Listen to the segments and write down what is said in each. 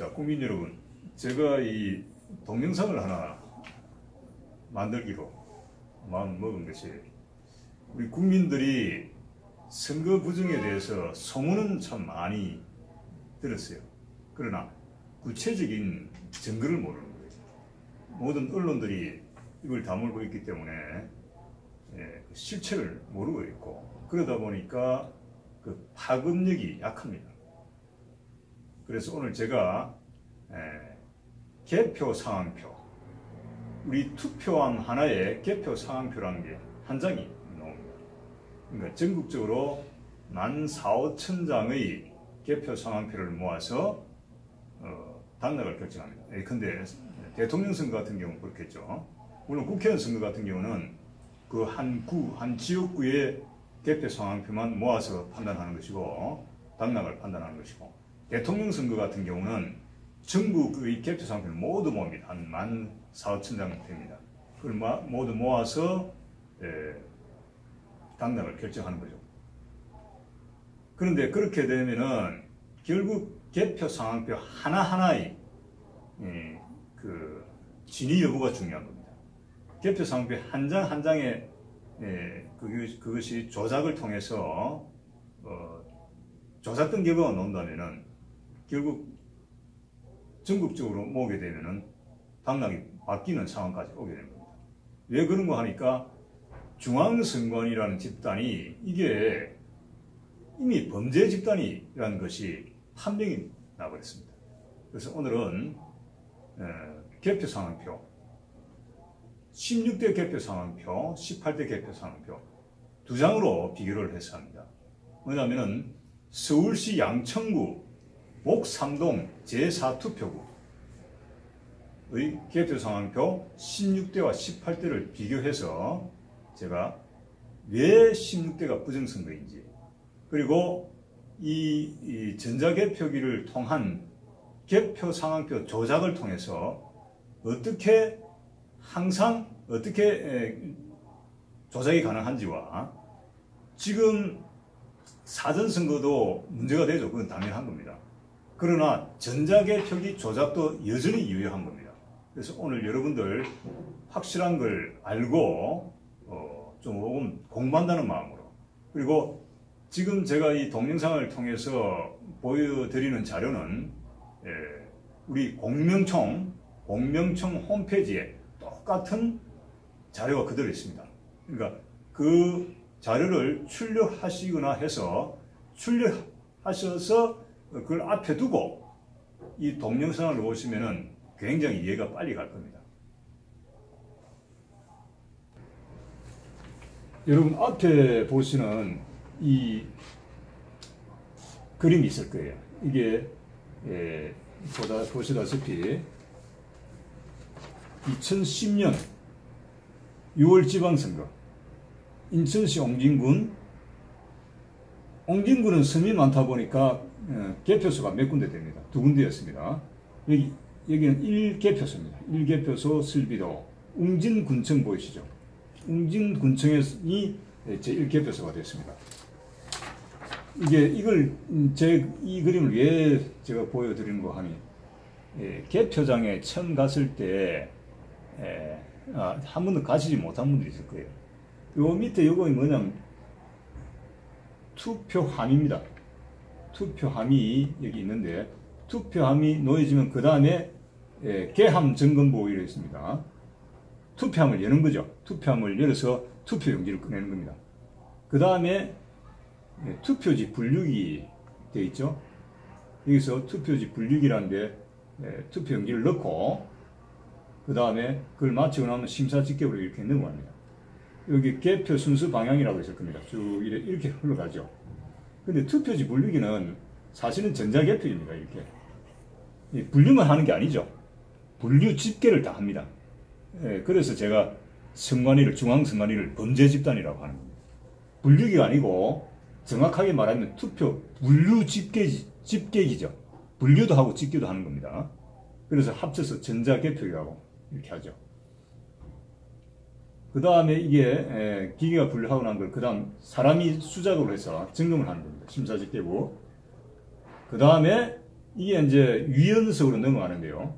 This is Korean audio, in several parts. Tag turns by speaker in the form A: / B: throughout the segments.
A: 자, 국민 여러분, 제가 이 동영상을 하나 만들기로 마음 먹은 것이, 우리 국민들이 선거 부정에 대해서 소문은 참 많이 들었어요. 그러나 구체적인 증거를 모르는 거예요. 모든 언론들이 이걸 다물고 있기 때문에 실체를 모르고 있고, 그러다 보니까 그 파급력이 약합니다. 그래서 오늘 제가 개표 상황표, 우리 투표함 하나에 개표 상황표라는 게 한 장이 나옵니다. 그러니까 전국적으로 14,500장의 개표 상황표를 모아서 당락을 결정합니다. 근데 대통령 선거 같은 경우는 그렇겠죠. 물론 국회의원 선거 같은 경우는 그 한 구, 한 지역구의 개표 상황표만 모아서 판단하는 것이고, 당락을 판단하는 것이고, 대통령 선거 같은 경우는 전국의 개표 상황표를 모두 모읍니다. 한 14,500장 됩니다. 그걸 모두 모아서 당락을 결정하는 거죠. 그런데 그렇게 되면은 결국 개표 상황표 하나하나의 그 진위 여부가 중요한 겁니다. 개표 상황표 한 장 한 장에 그것이 조작을 통해서 조작된 결과가 나온다면은 결국 전국적으로 모으게 되면은 당락이 바뀌는 상황까지 오게 됩니다. 왜 그런가 하니까 중앙선관위라는 집단이 이게 이미 범죄 집단이라는 것이 판명이 나버렸습니다. 그래서 오늘은 개표 상황표, 16대 개표 상황표, 18대 개표 상황표 두 장으로 비교를 해서 합니다. 왜냐하면 서울시 양천구 목삼동 제4투표구의 개표 상황표 16대와 18대를 비교해서 제가 왜 16대가 부정선거인지, 그리고 이 전자개표기를 통한 개표 상황표 조작을 통해서 어떻게 조작이 가능한지와, 지금 사전선거도 문제가 되죠. 그건 당연한 겁니다. 그러나 전자개표기 조작도 여전히 유효한 겁니다. 그래서 오늘 여러분들 확실한 걸 알고 조금 공부한다는 마음으로, 그리고 지금 제가 이 동영상을 통해서 보여드리는 자료는 우리 공명총 홈페이지에 똑같은 자료가 그대로 있습니다. 그러니까 그 자료를 출력하시거나 해서 출력하셔서 그걸 앞에 두고 이 동영상을 보시면은 굉장히 이해가 빨리 갈 겁니다. 여러분 앞에 보시는 이 그림이 있을 거예요. 이게 보시다시피 2010년 6월 지방선거 인천시 옹진군은 섬이 많다 보니까 개표소가 몇 군데 됩니다. 두 군데였습니다. 여기는 1개표소입니다. 1개표소 슬비도 웅진군청 보이시죠? 웅진군청이 제1개표소가 됐습니다. 이 그림을 왜 제가 보여드리는 거 하니, 개표장에 처음 갔을 때 한 번도 가시지 못한 분들이 있을 거예요. 요 밑에 요거 뭐냐면 투표함입니다. 투표함이 여기 있는데, 투표함이 놓여지면 그 다음에 개함 점검보호 이렇게 있습니다. 투표함을 여는 거죠. 투표함을 열어서 투표용지를 꺼내는 겁니다. 그 다음에 투표지 분류기 되어 있죠. 여기서 투표지 분류기라는데 투표용지를 넣고, 그 다음에 그걸 마치고 나면 심사집계부로 이렇게 넘어갑니다. 여기 개표 순서 방향이라고 있을 겁니다. 쭉 이렇게 흘러가죠. 근데 투표지 분류기는 사실은 전자개표입니다. 이렇게 분류만 하는 게 아니죠. 분류 집계를 다 합니다. 그래서 제가 중앙선관위를 범죄 집단이라고 하는 겁니다. 분류기가 아니고 정확하게 말하면 투표 분류 집계기죠. 분류도 하고 집계도 하는 겁니다. 그래서 합쳐서 전자개표기라고 이렇게 하죠. 그 다음에 이게 기계가 분류하고 난 걸 그 다음 사람이 수작업을 해서 점검을 하는 겁니다. 심사집계부. 그 다음에 이게 이제 위원석으로 넘어가는데요.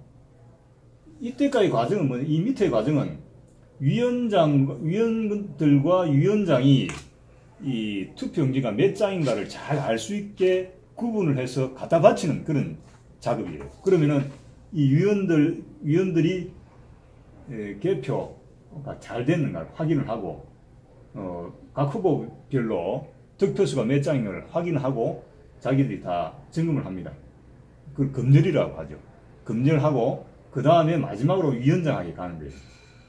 A: 이때까지 과정은 뭐, 이 밑에 과정은 위원들과 위원장이 이 투표용지가 몇 장인가를 잘 알 수 있게 구분을 해서 갖다 바치는 그런 작업이에요. 그러면은 이 위원들이 개표가 잘 됐는가 확인을 하고, 각 후보별로 득표수가 몇 장인가를 확인하고 자기들이 다 점검을 합니다. 그걸 검열이라고 하죠. 검열하고 그 다음에 마지막으로 위원장에게 가는 거예요.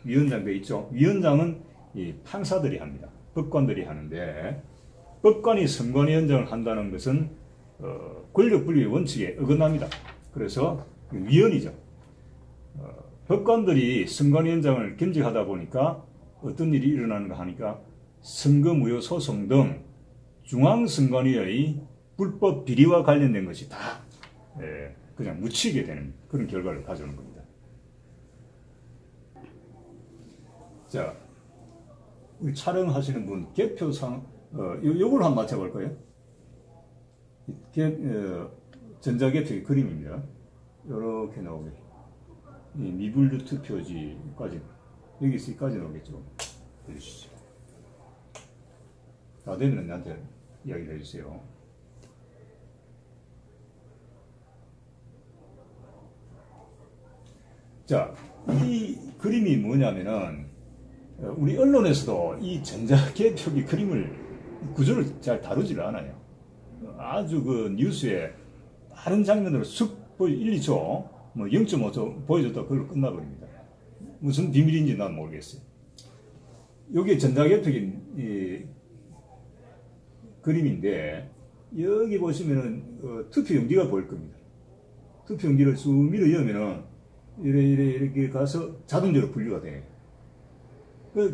A: 위원장도 있죠. 위원장은 이 판사들이 합니다. 법관들이 하는데, 법관이 선관위원장을 한다는 것은 권력분립의 원칙에 어긋납니다. 그래서 위원이죠. 법관들이 선관위원장을 겸직하다 보니까 어떤 일이 일어나는가 하니까 선거무효 소송 등 중앙선관위의 불법 비리와 관련된 것이 다 그냥 묻히게 되는 그런 결과를 가져오는 겁니다. 자, 우리 촬영하시는 분 개표상 요걸 한번 맞춰볼 거예요. 전자개표의 그림입니다. 이렇게 나오게 미분류 투표지까지 여기까지 나오겠죠. 해주시죠. 다 되면 나한테 이야기를 해주세요. 자, 이 그림이 뭐냐면은 우리 언론에서도 이 전자개표기 그림을 구조를 잘 다루지를 않아요. 아주 그 뉴스에 다른 장면으로 쑥 1, 2초 뭐 0.5초 보여줬다 그걸로 끝나버립니다. 무슨 비밀인지 난 모르겠어요. 여기 전자개표기 그림인데 여기 보시면은 투표용지가 보일 겁니다. 투표용지를 쑥 밀어 여면은 이렇게 가서 자동적으로 분류가 돼요.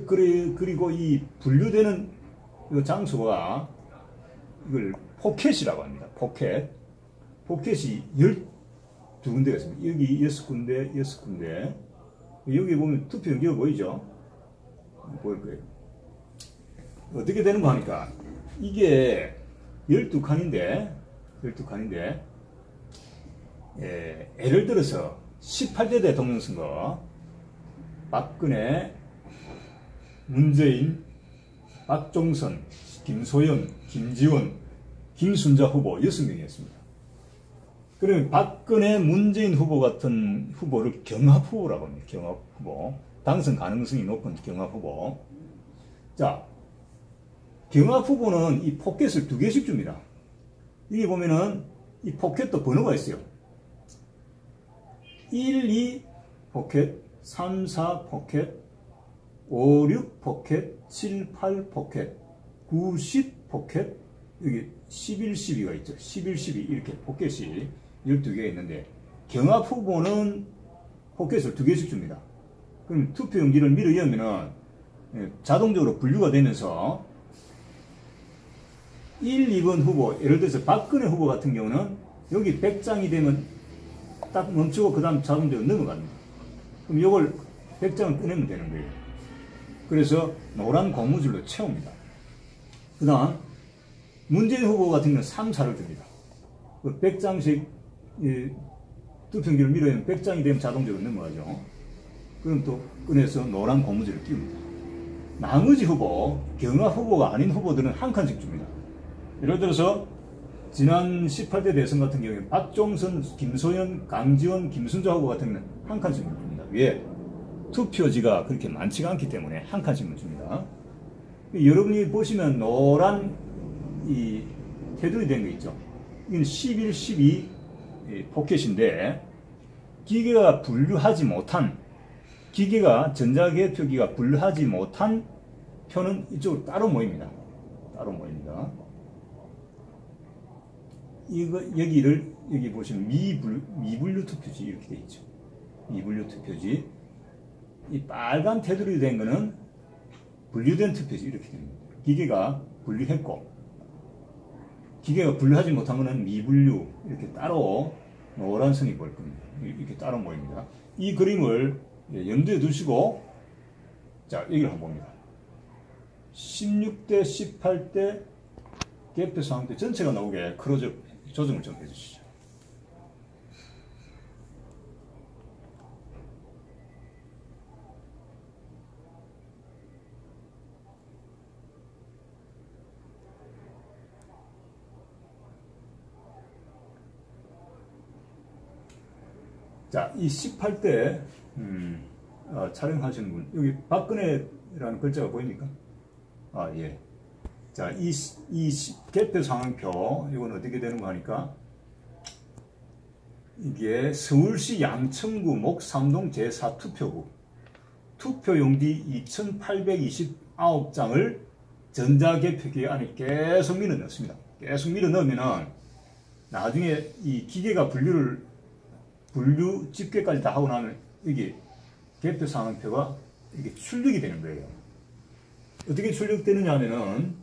A: 그리고 이 분류되는 장소가 이걸 포켓이라고 합니다. 포켓이 12군데가 있습니다. 여기 6군데, 6군데. 여기 보면 투표용지가 보이죠? 보일 거예요. 어떻게 되는 거 하니까 이게 12칸인데 예를 들어서 18대 대통령 선거 박근혜, 문재인, 박종선, 김소연, 김지원, 김순자 후보 6명이었습니다. 그러면 박근혜, 문재인 후보 같은 후보를 경합 후보라고 합니다. 경합 후보. 당선 가능성이 높은 경합 후보. 자, 경합 후보는 이 포켓을 2개씩 줍니다. 여기 보면은 이 포켓도 번호가 있어요. 1, 2 포켓, 3, 4 포켓, 5, 6 포켓, 7, 8 포켓, 9, 10 포켓, 여기 11, 12가 있죠. 11, 12 이렇게 포켓이 12개가 있는데 경합 후보는 포켓을 2개씩 줍니다. 그럼 투표용지를 밀어 열면은 자동적으로 분류가 되면서 1, 2번 후보, 예를 들어서 박근혜 후보 같은 경우는 여기 100장이 되면 딱 멈추고 그 다음 자동적으로 넘어갑니다. 그럼 이걸 100장을 꺼내면 되는 거예요. 그래서 노란 고무줄로 채웁니다. 그 다음 문재인 후보 같은 경우는 3, 4를 줍니다. 100장씩 투표용지를 밀어내면 100장이 되면 자동적으로 넘어가죠. 그럼 또 꺼내서 노란 고무줄을 띄웁니다. 나머지 후보, 경합 후보가 아닌 후보들은 한 칸씩 줍니다. 예를 들어서 지난 18대 대선 같은 경우에 박종선, 김소연, 강지원, 김순자 후보 같은 경우는 한 칸씩만 줍니다. 왜? 투표지가 그렇게 많지가 않기 때문에 한 칸씩만 줍니다. 여러분이 보시면 노란 이 테두리 된 거 있죠. 이건 11, 12 포켓인데 기계가 분류하지 못한 전자개표기가 분류하지 못한 표는 이쪽으로 따로 모입니다. 따로 모입니다. 여기 보시면 미분류 투표지 이렇게 되어 있죠. 미분류 투표지. 이 빨간 테두리 된 거는 분류된 투표지 이렇게 됩니다. 기계가 분류했고, 기계가 분류하지 못한 거는 미분류 이렇게 따로 노란 선이 보일 겁니다. 이렇게 따로 모입니다. 이 그림을 염두에 두시고, 자, 여기를 한번 봅니다. 16대, 18대 개표 상황 때 전체가 나오게 크로즈업 조정을 좀 해주시죠. 자, 이 18대 촬영하시는 분, 여기 박근혜라는 글자가 보입니까? 아, 예. 자, 이 개표 상황표, 이건 어떻게 되는 거 하니까, 이게 서울시 양천구 목삼동 제4투표구, 투표용지 2829장을 전자개표기 안에 계속 밀어 넣습니다. 계속 밀어 넣으면은, 나중에 이 기계가 분류 집계까지 다 하고 나면, 여기 개표 상황표가 이게 출력이 되는 거예요. 어떻게 출력되느냐 하면은,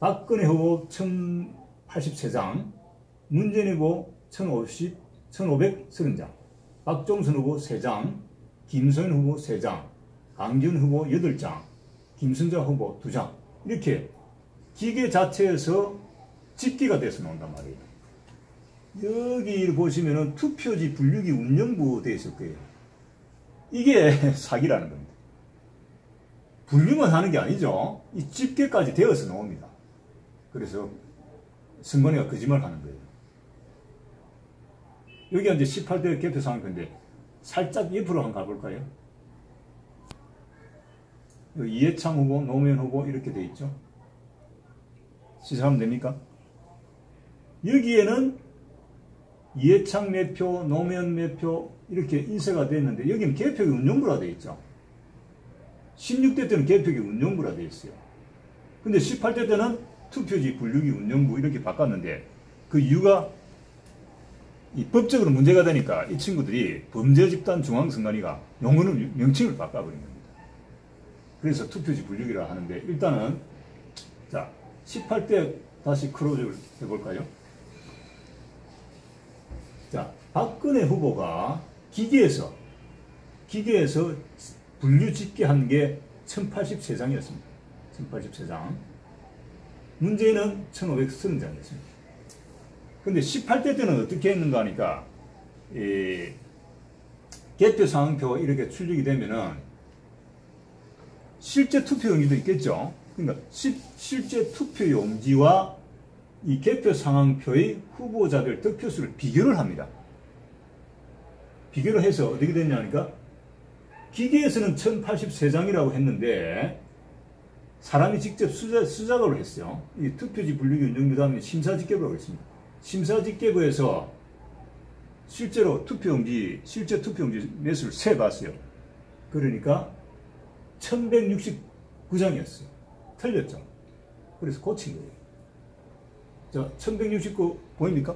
A: 박근혜 후보 1083장, 문재인 후보 1530장, 박종선 후보 3장, 김소연 후보 3장, 강기훈 후보 8장, 김순자 후보 2장, 이렇게 기계 자체에서 집계가 돼서 나온단 말이에요. 여기 보시면은 투표지 분류기 운영부 되어 있을 거예요. 이게 사기라는 겁니다. 분류만 하는 게 아니죠. 이 집계까지 되어서 나옵니다. 그래서 선관위가 거짓말 하는 거예요. 여기가 이제 18대 개표 상황표인데 살짝 옆으로 한번 가볼까요? 여기 이해창 후보, 노무현 후보 이렇게 돼 있죠. 시작하면 됩니까? 여기에는 이해창 매표, 노무현 매표 이렇게 인쇄가 됐는데 여기는 개표기 운영부라 돼 있죠. 16대 때는 개표기 운영부라 돼 있어요. 근데 18대 때는 투표지 분류기 운영부 이렇게 바꿨는데 그 이유가 이 법적으로 문제가 되니까 이 친구들이 범죄집단 중앙선관위가 용어는 명칭을 바꿔버린 겁니다. 그래서 투표지 분류기라 하는데 일단은 자 18대 다시 크로즈를 해볼까요? 자 박근혜 후보가 기계에서 분류 집계한 게 1083장이었습니다. 1083장. 문재인은 1530장이었습니다. 근데 18대 때는 어떻게 했는가 하니까, 개표 상황표가 이렇게 출력이 되면은, 실제 투표용지도 있겠죠? 그러니까, 실제 투표용지와 이 개표 상황표의 후보자별 득표수를 비교를 합니다. 비교를 해서 어떻게 됐냐 하니까, 기계에서는 1083장이라고 했는데, 사람이 직접 수작업을 했어요. 이 투표지 분류기 운영부 다음에 심사집계부라고 있습니다. 심사집계부에서 실제로 실제 투표용지 매수를 세봤어요. 그러니까 1169장이었어요. 틀렸죠. 그래서 고친 거예요. 자, 1169 보입니까?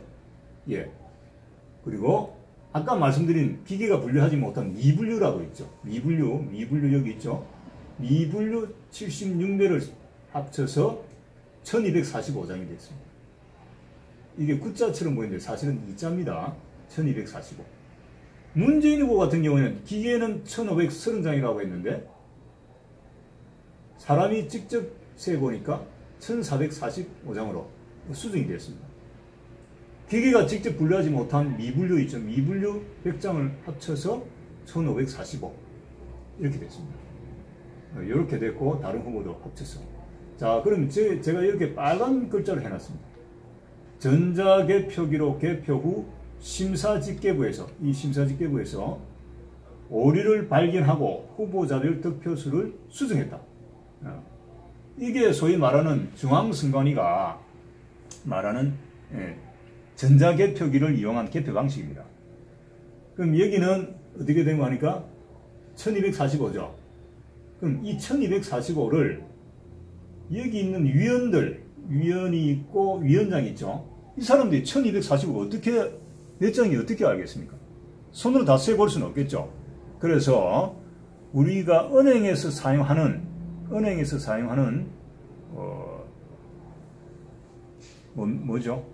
A: 예. 그리고 아까 말씀드린 기계가 분류하지 못한 미분류라고 있죠. 미분류 여기 있죠. 미분류 76매를 합쳐서 1245장이 됐습니다. 이게 구자처럼 보이는데 사실은 이자입니다. 1245. 문재인 후보 같은 경우에는 기계는 1530장이라고 했는데 사람이 직접 세보니까 1445장으로 수정이 됐습니다. 기계가 직접 분류하지 못한 미분류 있죠. 미분류 100장을 합쳐서 1545 이렇게 됐습니다. 이렇게 됐고 다른 후보도 합쳐서. 자, 그럼 제가 이렇게 빨간 글자로 해놨습니다. 전자개표기로 개표 후 심사집계부에서 오류를 발견하고 후보자별 득표수를 수정했다. 이게 소위 말하는 중앙선관위가 말하는 전자개표기를 이용한 개표 방식입니다. 그럼 여기는 어떻게 된 거 하니까 1245죠. 그럼 이 1245를 여기 있는 위원이 있고 위원장이 있죠. 이 사람들이 1245 몇 장이 어떻게 알겠습니까? 손으로 다 세볼 수는 없겠죠. 그래서 우리가 은행에서 사용하는 뭐죠?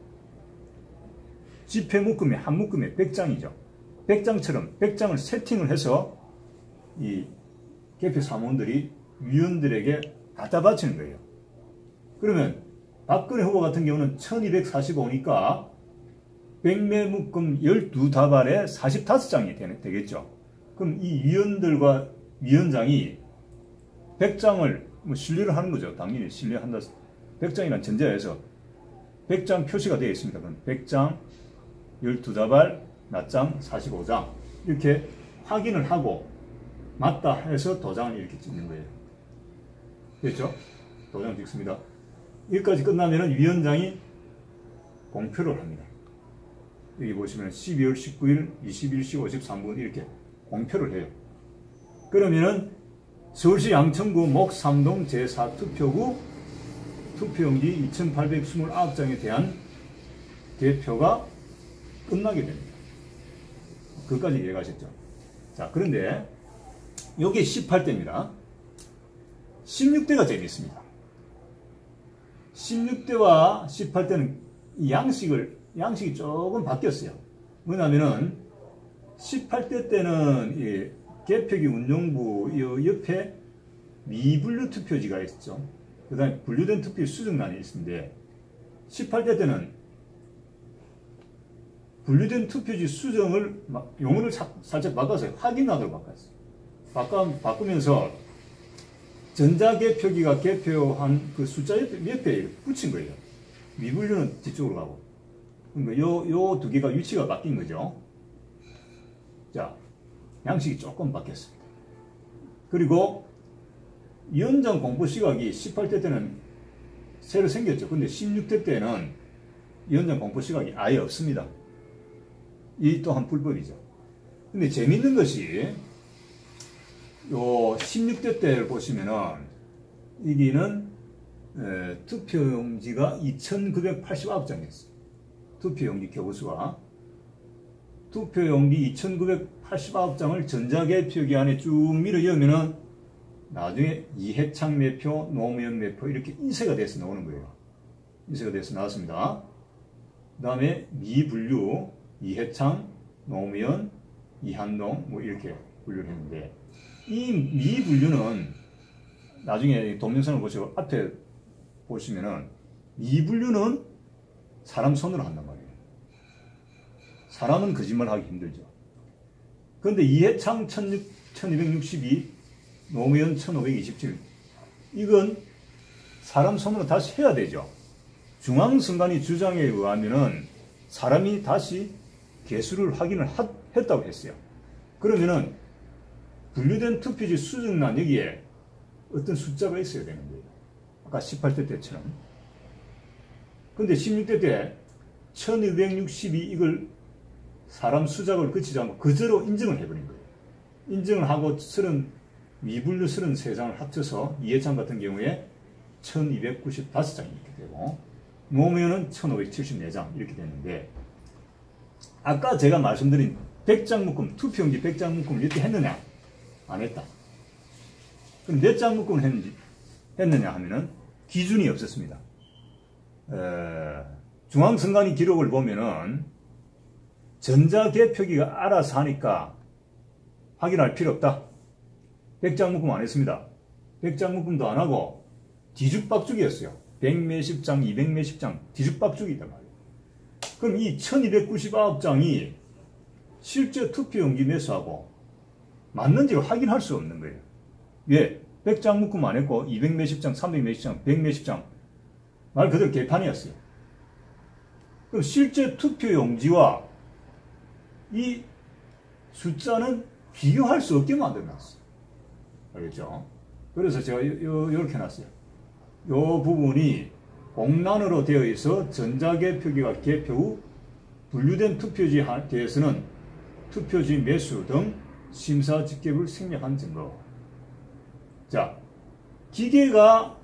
A: 지폐 묶음의 한 묶음에 100장이죠. 100장처럼 100장을 세팅을 해서 이 개표 사무원들이 위원들에게 갖다 바치는 거예요. 그러면 박근혜 후보 같은 경우는 1245니까 100매 묶음 12다발에 45장이 되겠죠. 그럼 이 위원들과 위원장이 100장을 신뢰를 하는 거죠. 당연히 신뢰한다. 100장이란 전제하에서 100장 표시가 되어 있습니다. 그럼 100장 12다발 몇 장, 45장 이렇게 확인을 하고 맞다 해서 도장을 이렇게 찍는 거예요. 됐죠? 도장 찍습니다. 여기까지 끝나면 위원장이 공표를 합니다. 여기 보시면 12월 19일 21시 53분 이렇게 공표를 해요. 그러면은 서울시 양천구 목삼동 제4투표구 투표용지 2829장에 대한 개표가 끝나게 됩니다. 그것까지 이해가셨죠? 자, 그런데 여기 18대입니다. 16대가 재미있습니다. 16대와 18대는 양식이 조금 바뀌었어요. 뭐냐면은 18대 때는 이 개표기 운용부 옆에 미분류 투표지가 있었죠. 그 다음에 분류된 투표 수정란이 있었는데 18대 때는 분류된 투표지 수정을 용어를 살짝 바꿔서 확인하도록 바꿨어요. 바꾸면서 전자개표기가 개표한 그 숫자 옆에 붙인 거예요. 미분류는 뒤쪽으로 가고. 그러니까 요 두 개가 위치가 바뀐 거죠. 자, 양식이 조금 바뀌었습니다. 그리고 위원장 공포 시각이 18대 때는 새로 생겼죠. 근데 16대 때는 위원장 공포 시각이 아예 없습니다. 이 또한 불법이죠. 근데 재밌는 것이 요 16대 때를 보시면은 여기는 투표용지가 2989장이었어요. 투표용지 교부수가 투표용지 2989장을 전자개표기 안에 쭉 밀어 넣으면은 나중에 이해창 매표, 노무현 매표 이렇게 인쇄가 돼서 나오는 거예요. 인쇄가 돼서 나왔습니다. 그 다음에 미분류, 이해창, 노무현, 이한동 뭐 이렇게 분류를 했는데 이 미분류는 나중에 동영상을 보시고 앞에 보시면은 미분류는 사람 손으로 한단 말이에요. 사람은 거짓말하기 힘들죠. 그런데 이해창 1262, 노무현 1527 이건 사람 손으로 다시 해야 되죠. 중앙선관위 주장에 의하면은 사람이 다시 개수를 확인을 했다고 했어요. 그러면은 분류된 투표지 수정란 여기에 어떤 숫자가 있어야 되는 거예요. 아까 18대 때처럼. 근데 16대 때 1262 이걸 사람 수작을 거치지 않고 그대로 인정을 해버린 거예요. 인정을 하고 미분류 33장을 합쳐서 이해창 같은 경우에 1295장이 이렇게 되고 노무현은 1574장 이렇게 됐는데 아까 제가 말씀드린 100장 묶음, 투표용지 100장 묶음을 이렇게 했느냐? 안 했다. 그럼 몇 장 묶음을 했느냐 하면은 기준이 없었습니다. 중앙선관위 기록을 보면은 전자개표기가 알아서 하니까 확인할 필요 없다. 100장 묶음 안 했습니다. 100장 묶음도 안 하고 뒤죽박죽이었어요. 100몇십 장, 200몇십 장 뒤죽박죽이 있단 말이에요. 그럼 이 1299장이 실제 투표용지 매수하고 맞는지를 확인할 수 없는 거예요. 왜? 100장 묶음 안 했고 200몇십 장, 300몇십 장, 100몇십 장 말 그대로 개판이었어요. 그럼 실제 투표용지와 이 숫자는 비교할 수 없게 만들어놨어요. 알겠죠? 그래서 제가 이렇게 해놨어요. 이 부분이 공란으로 되어 있어 전자개표기가 개표 후 분류된 투표지에 대해서는 투표지 매수 등 심사 집계를 생략한 증거. 자, 기계가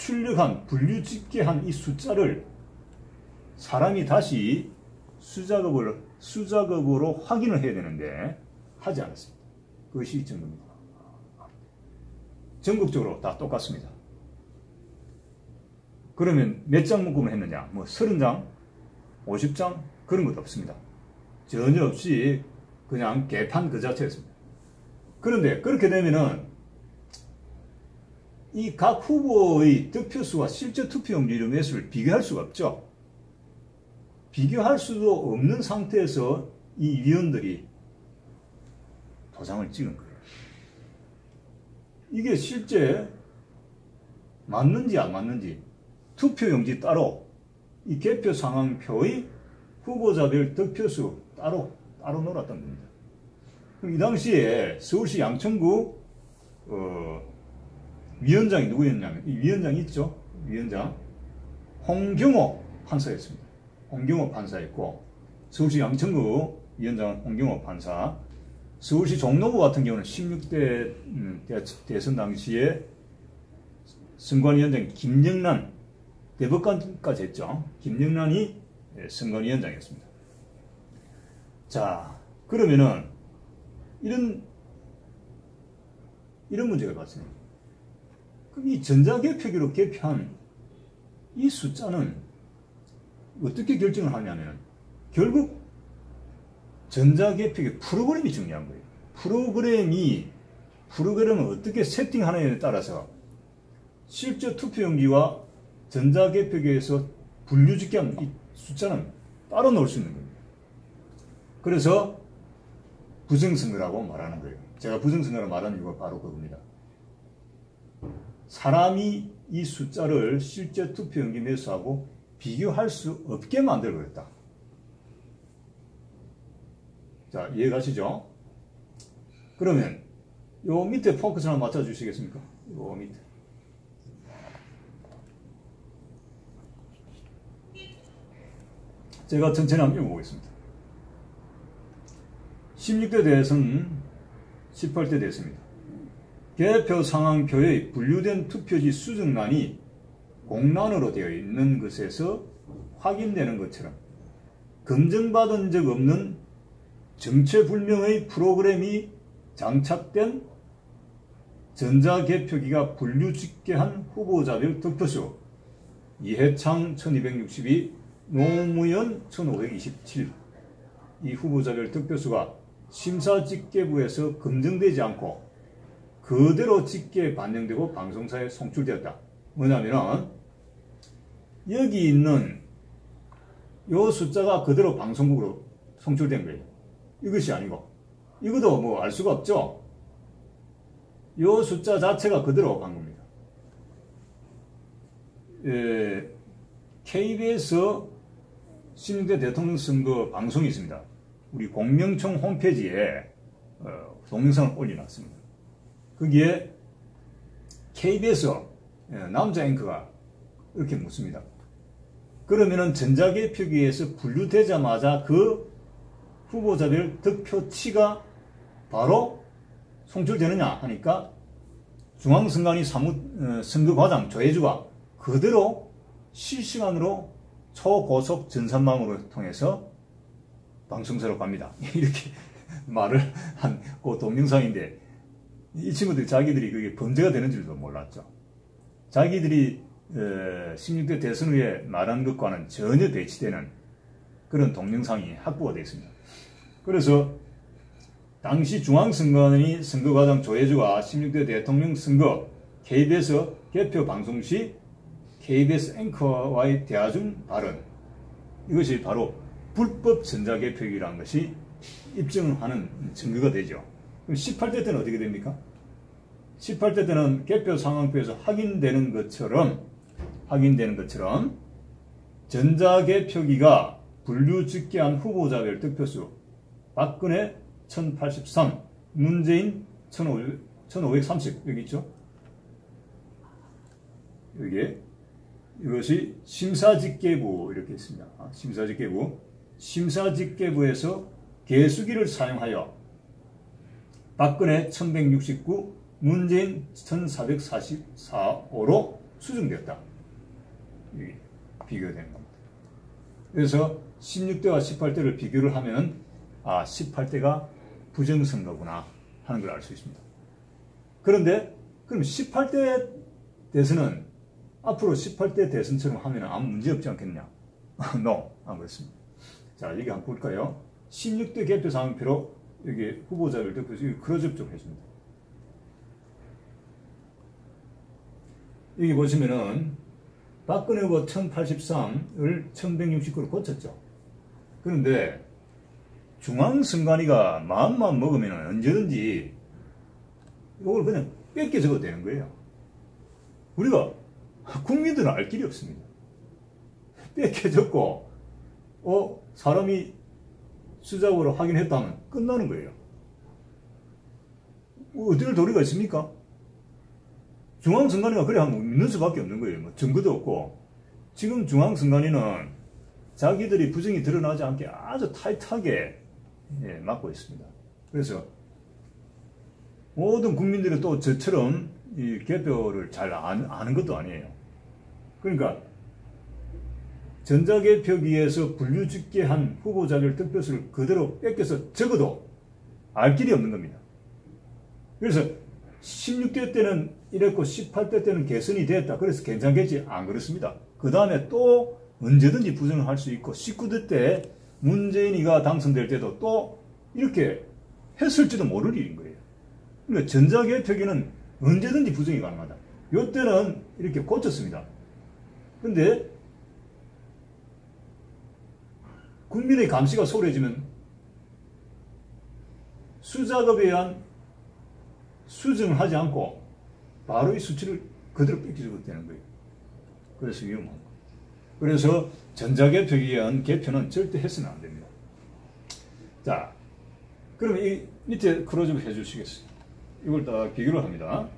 A: 출력한 분류 집계한 이 숫자를 사람이 다시 수작업으로 확인을 해야 되는데 하지 않았습니다. 그것이 증거입니다. 전국적으로 다 똑같습니다. 그러면 몇 장 묶음을 했느냐? 뭐 30장, 50장 그런 것도 없습니다. 전혀 없이 그냥 개판 그 자체였습니다. 그런데 그렇게 되면은 이 각 후보의 득표수와 실제 투표용지 매수를 비교할 수가 없죠. 비교할 수도 없는 상태에서 이 위원들이 도장을 찍은 거예요. 이게 실제 맞는지 안 맞는지 투표용지 따로 이 개표 상황표의 후보자별 득표수 따로 놀았던 겁니다. 그럼 이 당시에 서울시 양천구 위원장이 누구였냐면, 이 위원장이 있죠. 위원장 홍경호 판사였습니다. 홍경호 판사였고, 서울시 양천구 위원장은 홍경호 판사. 서울시 종로구 같은 경우는 16대 대선 당시에 선관위원장 김영란, 대법관까지 했죠. 김영란이 선관위원장이었습니다. 자, 그러면은 이런 문제가 발생합니다. 그럼 이 전자개표기로 개표한 이 숫자는 어떻게 결정을 하냐면, 결국 전자개표기 프로그램이 중요한 거예요. 프로그램을 어떻게 세팅하느냐에 따라서 실제 투표용지와 전자개표기에서 분류짓기한 이 숫자는 따로 넣을 수 있는 겁니다. 그래서 부정선거라고 말하는 거예요. 제가 부정선거라고 말하는 이유가 바로 그겁니다. 사람이 이 숫자를 실제 투표용지 매수하고 비교할 수 없게 만들어버렸다. 자, 이해가시죠? 그러면 요 밑에 포커스 하나 맞춰주시겠습니까? 요 밑에. 제가 천천히 한번 읽어보겠습니다. 16대 대선, 18대 대선입니다. 개표 상황표의 분류된 투표지 수정란이 공란으로 되어 있는 것에서 확인되는 것처럼 검증받은 적 없는 정체불명의 프로그램이 장착된 전자개표기가 분류집계한 후보자별 득표수 이해창 1262, 노무현 1527. 이 후보자별 득표수가 심사집계부에서 검증되지 않고 그대로 집계에 반영되고 방송사에 송출되었다. 뭐냐면은 여기 있는 요 숫자가 그대로 방송국으로 송출된 거예요. 이것이 아니고, 이것도 뭐 알 수가 없죠. 요 숫자 자체가 그대로 간 겁니다. KBS 16대 대통령 선거 방송이 있습니다. 우리 공명청 홈페이지에 동영상을 올려놨습니다. 거기에 KBS 남자 앵커가 이렇게 묻습니다. 그러면은 전자개표기에서 분류되자마자 그 후보자별 득표치가 바로 송출되느냐 하니까 중앙선관위 선거과장 조혜주가 그대로 실시간으로 초고속 전산망으로 통해서 방송사로 갑니다. 이렇게 말을 한 그 동영상인데, 이 친구들이 자기들이 그게 범죄가 되는 줄도 몰랐죠. 자기들이 16대 대선 후에 말한 것과는 전혀 배치되는 그런 동영상이 확보가 되어 있습니다. 그래서 당시 중앙선관위 선거과장 조혜주가 16대 대통령 선거 KBS 개표 방송 시 KBS 앵커와의 대화 중 발언, 이것이 바로 불법 전자개표기라는 것이 입증하는 증거가 되죠. 그럼 18대 때는 어떻게 됩니까? 18대 때는 개표 상황표에서 확인되는 것처럼 전자개표기가 분류집계한 후보자별 득표수 박근혜 1083, 문재인 1530, 여기 있죠? 여기에 이것이 심사집계부 이렇게 있습니다. 심사집계부에서 개수기를 사용하여 박근혜 1169, 문재인 1444호로 수정되었다. 여기 비교되는 겁니다. 그래서 16대와 18대를 비교를 하면 18대가 부정선거구나 하는 걸 알 수 있습니다. 그런데 그럼 18대 대선은 앞으로 18대 대선처럼 하면 아무 문제 없지 않겠냐? No, 안 그렇습니다. 자, 여기 한번 볼까요? 16대 개표 상황표로 여기 후보자별 득표수 크로즈업 좀 해줍니다. 여기 보시면은 박근혜 후보 1083을 1169로 고쳤죠. 그런데 중앙선관위가 마음만 먹으면 언제든지 이걸 그냥 뺏겨 적어도 되는 거예요. 우리가 국민들은 알 길이 없습니다. 뺏겨 적고 사람이 수작으로 확인했다면 끝나는 거예요. 어딜 도리가 있습니까? 중앙선관위가 그래 하면 믿는 수밖에 없는 거예요. 뭐 증거도 없고. 지금 중앙선관위는 자기들이 부정이 드러나지 않게 아주 타이트하게 막고 있습니다. 그래서 모든 국민들이 또 저처럼 이 개표를 잘 아는 것도 아니에요. 그러니까 전자개표기에서 분류집계한 후보자별 득표수를 그대로 뺏겨서 적어도 알 길이 없는 겁니다. 그래서 16대 때는 이랬고 18대 때는 개선이 됐다. 그래서 괜찮겠지? 안 그렇습니다. 그 다음에 또 언제든지 부정을 할 수 있고 19대 때 문재인이가 당선될 때도 또 이렇게 했을지도 모를 일인 거예요. 그러니까 전자개표기는 언제든지 부정이 가능하다. 이때는 이렇게 고쳤습니다. 근데 국민의 감시가 소홀해지면 수작업에 의한 수정을 하지 않고 바로 이 수치를 그대로 뺏기게 되는 거예요. 그래서 위험한 거예요. 그래서 전자개표기에 의한 개표는 절대 해서는 안 됩니다. 자, 그러면 이 밑에 크로 좀 해주시겠어요? 이걸 다 비교를 합니다.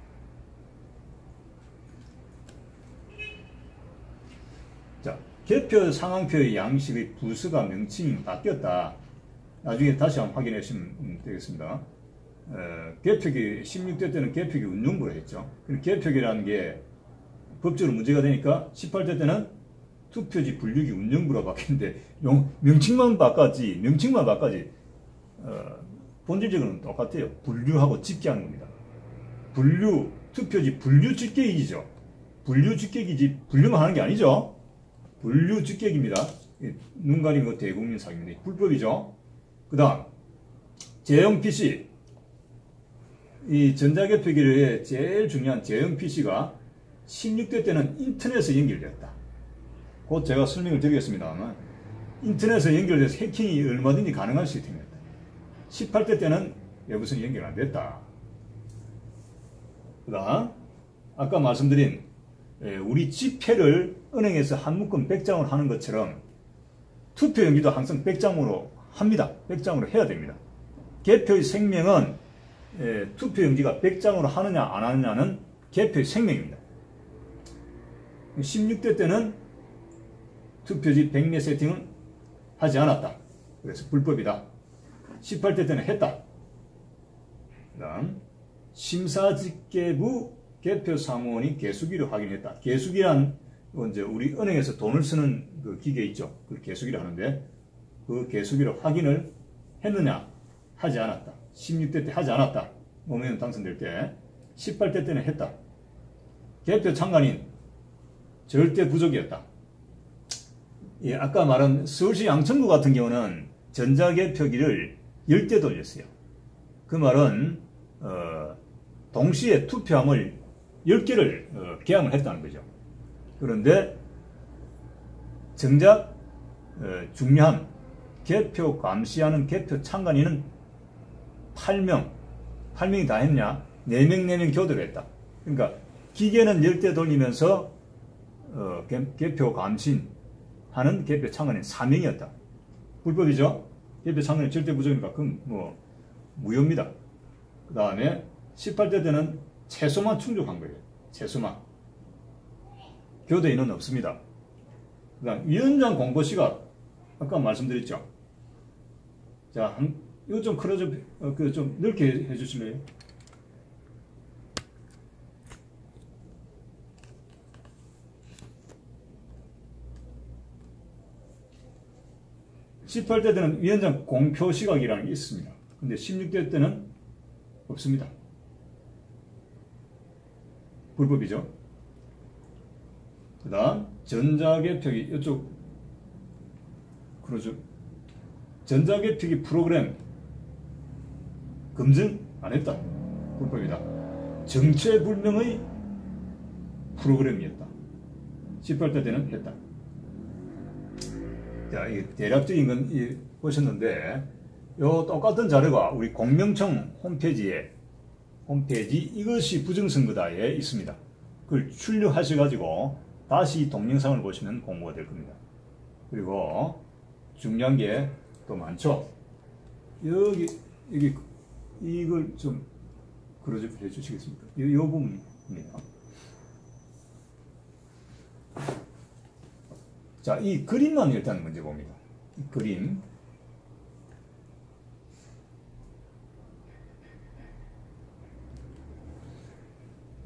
A: 자, 개표 상황표의 양식의 부서가 명칭이 바뀌었다. 나중에 다시 한번 확인해 주시면 되겠습니다. 개표기 16대 때는 개표기 운용부로 했죠. 개표기라는 게 법적으로 문제가 되니까 18대 때는 투표지 분류기 운영부로 바뀌었는데 명칭만 바꿨지 본질적으로는 똑같아요. 분류하고 집계하는 겁니다. 투표지 분류 집계기죠. 분류 집계기지 분류만 하는 게 아니죠. 분류 집계기입니다. 눈 가린 거 대국민 사기입니다. 불법이죠. 그 다음 제형 PC, 이 전자개표기의 제일 중요한 제형 PC가 16대 때는 인터넷에 연결되었다. 곧 제가 설명을 드리겠습니다만 인터넷에 연결돼서 해킹이 얼마든지 가능한 시스템이었다. 18대 때는 외부선이 연결 안 됐다. 그 다음 아까 말씀드린 우리 지폐를 은행에서 한 묶음 100장으로 하는 것처럼 투표용지도 항상 100장으로 합니다. 100장으로 해야 됩니다. 개표의 생명은 투표용지가 100장으로 하느냐 안 하느냐는 개표의 생명입니다. 16대 때는 투표지 100매 세팅은 하지 않았다. 그래서 불법이다. 18대 때는 했다. 그 다음 심사집계부 개표사무원이 개수기를 확인했다. 개수기란 이제 우리 은행에서 돈을 쓰는 그 기계 있죠. 그 개수기를 하는데 그 개수기를 확인을 했느냐? 하지 않았다. 16대 때 하지 않았다. 노무현 당선될 때. 18대 때는 했다. 개표 참관인 절대 부족이었다. 예, 아까 말한 서울시 양천구 같은 경우는 전자개표기를 10대 돌렸어요. 그 말은 동시에 투표함을 10개를 개함을 했다는 거죠. 그런데 정작 중요한 개표 감시하는 개표 참관인은 8명이 다 했냐? 4명 교대로 했다. 그러니까 기계는 10대 돌리면서 개표 감시하는 개표 참관인 4명이었다. 불법이죠? 개표 참관인 절대 부족이니까 그건 뭐 무효입니다. 그 다음에 18대 때는 최소만 충족한 거예요. 최소만. 교대 인원은 없습니다. 그 다음 위원장 공보 시각 아까 말씀드렸죠. 자, 이거 좀 좀 넓게 해주실래요? (18대) 때는 위원장 공표 시각이라는 게 있습니다. 근데 16대 때는 없습니다. 불법이죠. 그 다음 전자개표기 이쪽 그러죠. 전자개표기 프로그램 검증 안 했다. 불법이다. 정체불명의 프로그램이었다. 18대 때는 했다. 자, 이 대략적인 건 보셨는데 요 똑같은 자료가 우리 공명청 홈페이지 이것이 부정선거다에 있습니다. 그걸 출력하셔가지고 다시 동영상을 보시면 공부가 될 겁니다. 그리고 중요한 게 또 많죠. 여기 이걸 좀 그려해 주시겠습니까? 이 부분입니다. 자, 이 그림만 일단 먼저 봅니다. 이 그림.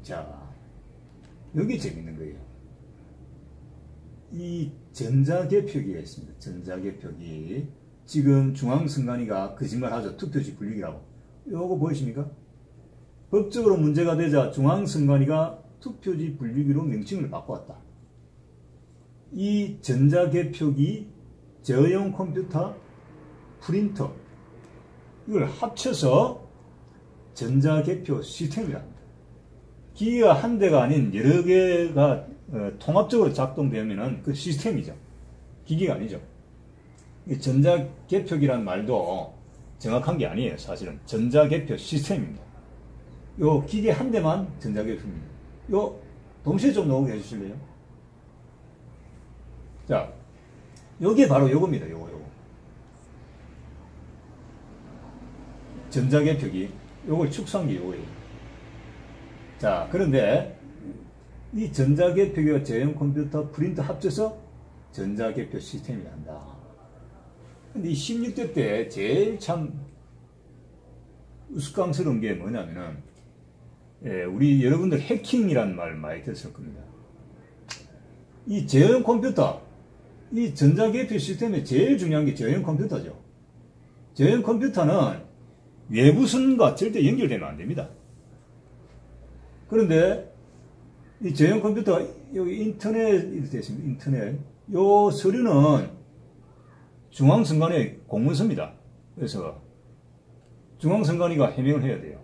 A: 자, 여기 재밌는 거예요. 이 전자개표기가 있습니다. 전자개표기. 지금 중앙선관위가 거짓말하죠. 투표지 분리기라고. 요거 보이십니까? 법적으로 문제가 되자 중앙선관위가 투표지 분리기로 명칭을 바꿔왔다. 이 전자개표기, 제어용 컴퓨터, 프린터 이걸 합쳐서 전자개표 시스템이라 합니다. 기기가 한 대가 아닌 여러 개가 통합적으로 작동되면 그 시스템이죠. 기기가 아니죠. 전자개표기란 말도 정확한 게 아니에요. 사실은 전자개표 시스템입니다. 요 기계 한 대만 전자개표입니다. 요 동시에 좀 넣어 해주실래요? 자, 요게 바로 요겁니다. 요거. 전자개표기. 요걸 축소한 게 요거예요. 자, 그런데 이 전자개표기와 제형 컴퓨터, 프린터 합쳐서 전자개표 시스템이 한다. 근데 이 16대 때 제일 참 우스꽝스러운 게 뭐냐면은, 우리 여러분들 해킹이라는 말 많이 들었을 겁니다. 이 제어용 컴퓨터, 이 전자개표 시스템에 제일 중요한 게 제어용 컴퓨터죠. 제어용 컴퓨터는 외부선과 절대 연결되면 안 됩니다. 그런데 이 제어용 컴퓨터, 여기 인터넷이 되어 있습니다. 인터넷. 요 서류는 중앙선관위의 공문서입니다. 그래서 중앙선관위가 해명을 해야 돼요.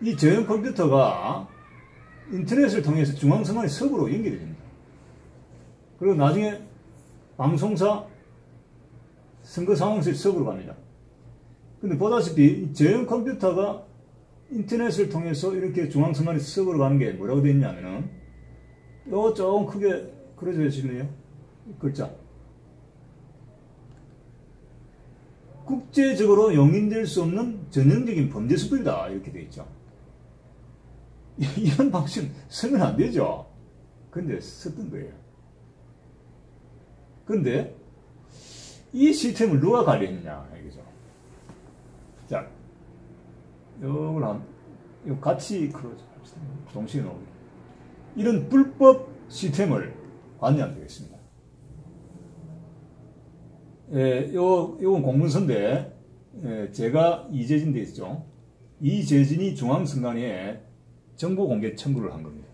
A: 이 제어용 컴퓨터가 인터넷을 통해서 중앙선관위 서버로 연결이 됩니다. 그리고 나중에 방송사 선거상황실 서버로 갑니다. 근데 보다시피 제어용 컴퓨터가 인터넷을 통해서 이렇게 중앙선관위 서버로 가는 게 뭐라고 되어 있냐면은, 이거 조금 크게 그려줘 주실래요? 글자. 국제적으로 용인될 수 없는 전형적인 범죄 수법이다. 이렇게 되어 있죠. 이런 방식 쓰면 안 되죠. 근데 썼던 거예요. 근데 이 시스템을 누가 관리했냐, 이거죠. 자, 요걸 이거 같이 동시에 넣어요. 이런 불법 시스템을 관리하면 되겠습니다. 요건 공문서인데, 제가 이재진 돼 있죠. 이재진이 중앙선관위에 정보 공개 청구를 한 겁니다.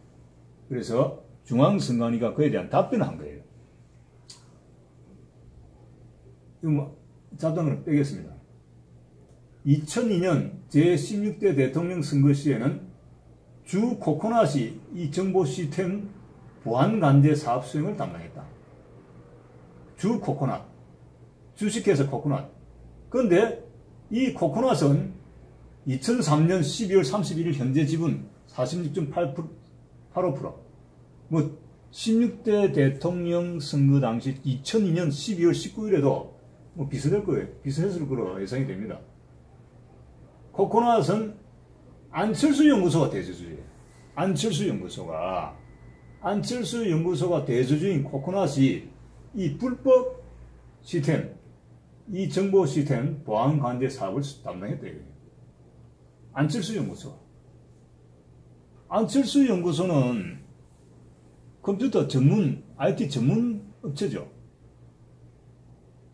A: 그래서 중앙선관위가 그에 대한 답변을 한 거예요. 이거 잡담을 빼겠습니다. 2002년 제16대 대통령 선거 시에는 주 코코넛이 이 정보 시스템 보안 관제 사업 수행을 담당했다. 주 코코넛. 주식회사 코코넛. 그런데 이 코코넛은 2003년 12월 31일 현재 지분 46.85%. 뭐 16대 대통령 선거 당시 2002년 12월 19일에도 뭐 비슷할 거예요. 비슷했을 거로 예상이 됩니다. 코코넛은 안철수 연구소가 대주주예요. 안철수 연구소가 대주주인 코코넛이 이 불법 시스템, 이 정보 시스템 보안 관제 사업을 담당했다 이거예요. 안철수 연구소는 컴퓨터 전문, IT 전문 업체죠.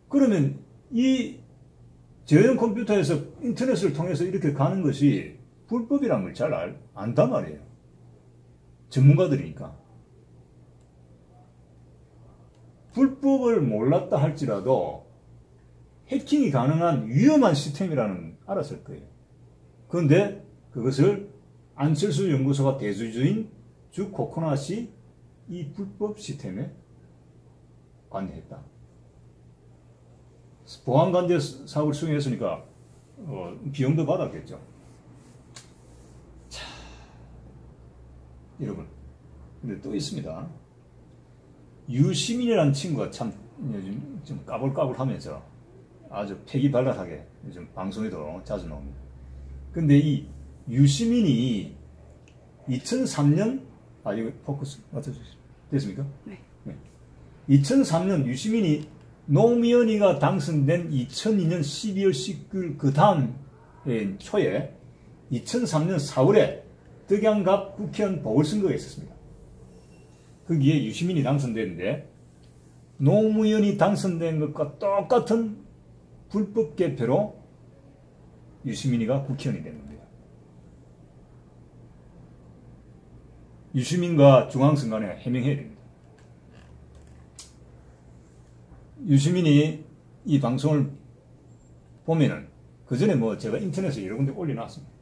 A: 그러면 이 제어용 컴퓨터에서 인터넷을 통해서 이렇게 가는 것이 불법이라는 걸 잘 안단 말이에요. 전문가들이니까. 불법을 몰랐다 할지라도 해킹이 가능한 위험한 시스템이라는 알았을 거예요. 그런데 그것을 안철수 연구소가 대주주인 주 코코넛이 이 불법 시스템에 관여했다. 보안 관제 사업을 수행했으니까 비용도 받았겠죠. 자, 여러분, 근데 또 있습니다. 유시민이라는 친구가 참 요즘 좀 까불까불 하면서 아주 패기발랄하게 요즘 방송에도 자주 나옵니다. 근데 이 유시민이 2003년, 이거 포커스 맞춰주시죠. 됐습니까?
B: 네.
A: 2003년 유시민이 노무현이가 당선된 2002년 12월 19일 그 다음 초에 2003년 4월에 덕양갑 국회의원 보궐선거가 있었습니다. 거기에 유시민이 당선됐는데 노무현이 당선된 것과 똑같은 불법 개표로 유시민이가 국회의원이 된 겁니다. 유시민과 중앙선관위가 해명해야 됩니다. 유시민이 이 방송을 보면은 그 전에 뭐 제가 인터넷에 여러 군데 올려놨습니다.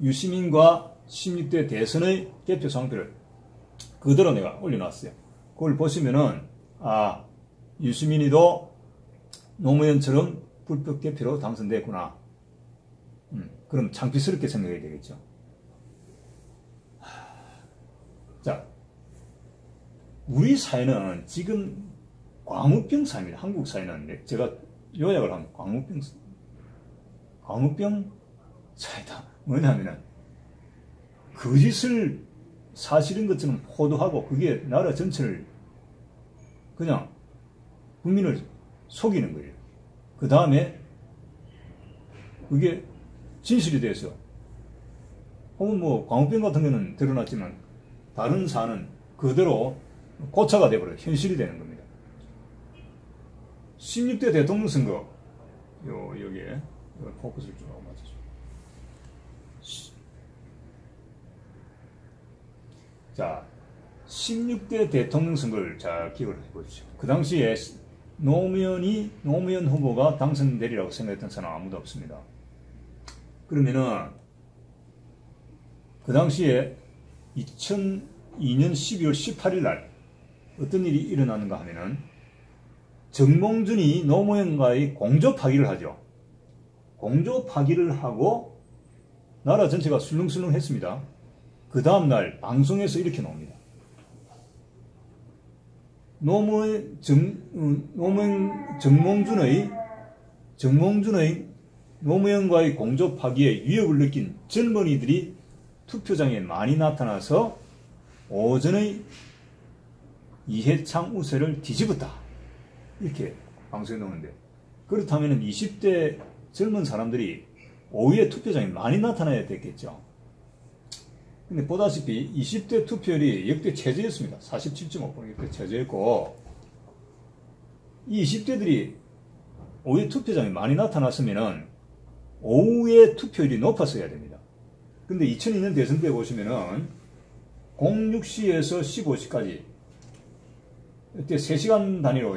A: 유시민과 16대 대선의 개표 상표를 그대로 내가 올려놨어요. 그걸 보시면은 유시민이도 노무현처럼 불법 개표로 당선됐구나. 그럼 창피스럽게 생각해야 되겠죠. 자, 우리 사회는 지금 광우병 사회입니다. 한국 사회는 제가 요약을 하면 광우병 사회다. 뭐냐면은 거짓을 사실인 것처럼 호도하고 그게 나라 전체를 그냥 국민을 속이는 거예요. 그 다음에 그게 진실이 돼서 혹은 뭐 광우병 같은 경우는 드러났지만 다른 사안은 그대로 고차가 돼버려요. 현실이 되는 겁니다. 16대 대통령 선거 여기에 포커스를 좀 맞춰줘. 자, 16대 대통령 선거를 잘 기억을 해보십시오. 그 당시에 노무현 후보가 당선되리라고 생각했던 사람 아무도 없습니다. 그러면은 그 당시에 2002년 12월 18일 날 어떤 일이 일어나는가 하면은 정몽준이 노무현과의 공조 파기를 하죠. 공조 파기를 하고 나라 전체가 술렁술렁 했습니다. 그 다음날 방송에서 이렇게 나옵니다. 정몽준의 노무현과의 공조 파기에 위협을 느낀 젊은이들이 투표장에 많이 나타나서 오전의 이해창 우세를 뒤집었다. 이렇게 방송에 나오는데, 그렇다면 20대 젊은 사람들이 오후에 투표장에 많이 나타나야 됐겠죠. 근데 보다시피 20대 투표율이 역대 최저였습니다. 47.5% 역대 최저였고, 이 20대들이 오후에 투표장에 많이 나타났으면은 오후에 투표율이 높았어야 됩니다. 근데 2002년 대선 때 보시면은 06시에서 15시까지 이때 3시간 단위로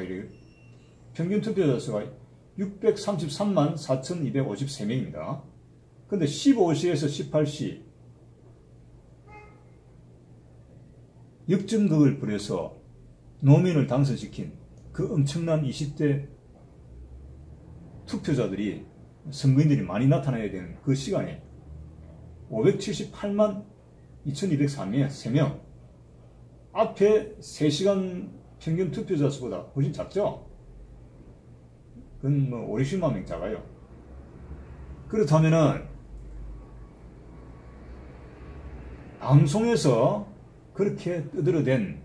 A: 평균 투표자 수가 633만 4,253명입니다. 근데 15시에서 18시 역전극을 벌여서 노무현을 당선시킨 그 엄청난 20대 투표자들이 선거인들이 많이 나타나야 되는 그 시간에 578만 2,203명 앞에 3시간 평균 투표자 수보다 훨씬 작죠? 그건 뭐 5, 60만 명 작아요. 그렇다면은 방송에서 그렇게 떠들어댄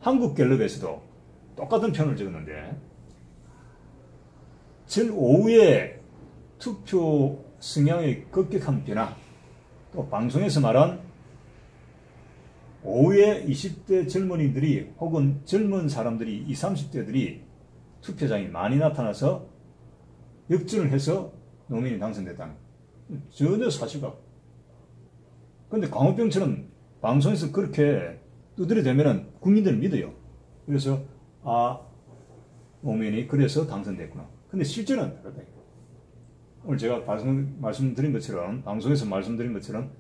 A: 한국갤럽에서도 똑같은 편을 적었는데 오후에 투표 성향의 급격한 변화, 또 방송에서 말한 오후에 20대 젊은이들이 혹은 젊은 사람들이 20, 30대들이 투표장에 많이 나타나서 역전을 해서 노무현이 당선됐다는 전혀 사실과. 근데 광우병처럼 방송에서 그렇게 두드려대면은 국민들은 믿어요. 그래서 노무현이 그래서 당선됐구나. 근데 실제는 다르다. 오늘 제가 말씀드린 것처럼, 방송에서 말씀드린 것처럼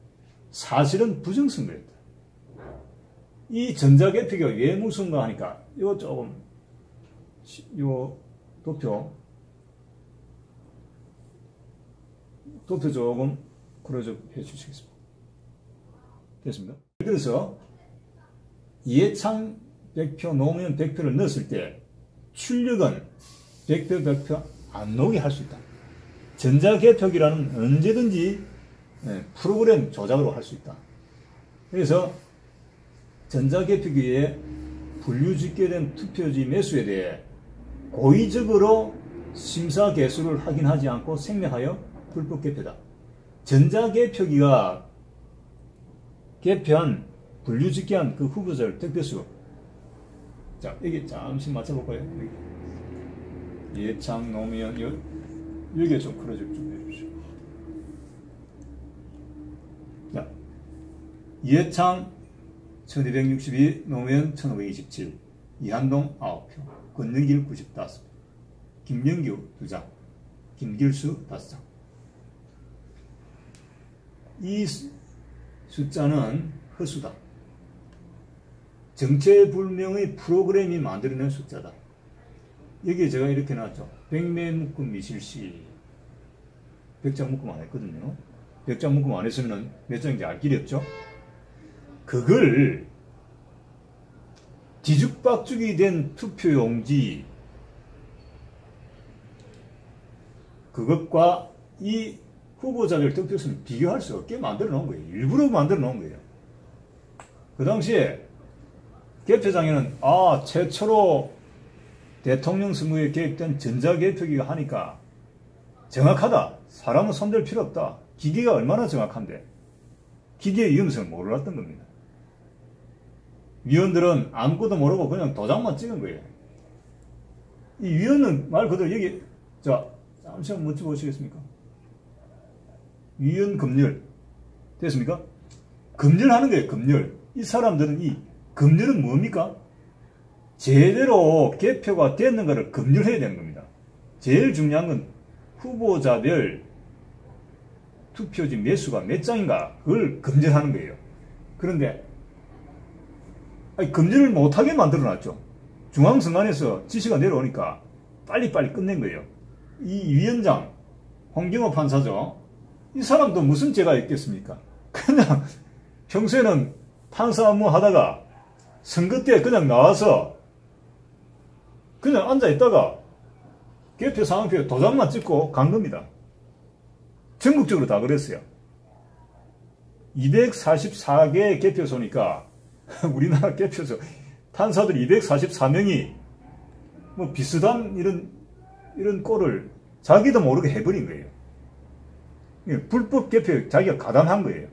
A: 사실은 부정선거였다. 이 전자개표가 왜 무서운가 하니까 이거 조금 도표 조금 클로즈업 해주시겠습니다. 됐습니다. 그래서 이해창 100표, 노무현 100표를 넣었을 때 출력은 100표, 100표 안 나오게 할 수 있다. 전자개표기라는 언제든지 프로그램 조작으로 할 수 있다. 그래서 전자개표기에 분류 집계된 투표지 매수에 대해 고의적으로 심사 개수를 확인하지 않고 생략하여 불법 개표다. 전자개표기가 개표한 분류 집계한 그 후보자를 득표수. 자, 여기 잠시 맞춰볼까요? 여기. 예창, 노무현, 여기에 좀 크로즈 좀 해주십시오. 자, 예창 1262, 노무현 1527, 이한동 9표, 권영길 95표, 김영규 2장, 김길수 5장. 이 숫자는 허수다. 정체불명의 프로그램이 만들어낸 숫자다. 여기에 제가 이렇게 놨죠. 백매묶음 미실시. 100장 묶음 안 했거든요. 100장 묶음 안 했으면 몇 장인지 알 길이 없죠. 그걸 뒤죽박죽이 된 투표용지, 그것과 이 후보자별 득표수를 비교할 수 없게 만들어 놓은 거예요. 일부러 만들어 놓은 거예요. 그 당시에 개표장에는 최초로 대통령 선거에 개입된 전자개표기가 하니까 정확하다. 사람은 손댈 필요 없다. 기계가 얼마나 정확한데. 기계의 위험성을 몰랐던 겁니다. 위원들은 아무것도 모르고 그냥 도장만 찍은 거예요. 이 위원은 말 그대로 여기, 자, 잠시만 묻지 보시겠습니까? 위원 검열. 됐습니까? 검열하는 거예요, 검열. 이 사람들은 이 검열은 뭡니까? 제대로 개표가 됐는가를 검열해야 되는 겁니다. 제일 중요한 건 후보자별 투표지 매수가 몇 장인가 그걸 검열하는 거예요. 그런데 검열을 못하게 만들어놨죠. 중앙선관위에서 지시가 내려오니까 빨리빨리 끝낸 거예요. 이 위원장 홍경호 판사죠. 이 사람도 무슨 죄가 있겠습니까? 그냥 평소에는 판사 업무 하다가 선거 때 그냥 나와서 그냥 앉아있다가 개표 상황표에 도장만 찍고 간 겁니다. 전국적으로 다 그랬어요. 244개 개표소니까 우리나라 개표소 판사들 244명이 뭐 비슷한 이런 꼴을 자기도 모르게 해버린 거예요. 불법 개표에 자기가 가담한 거예요.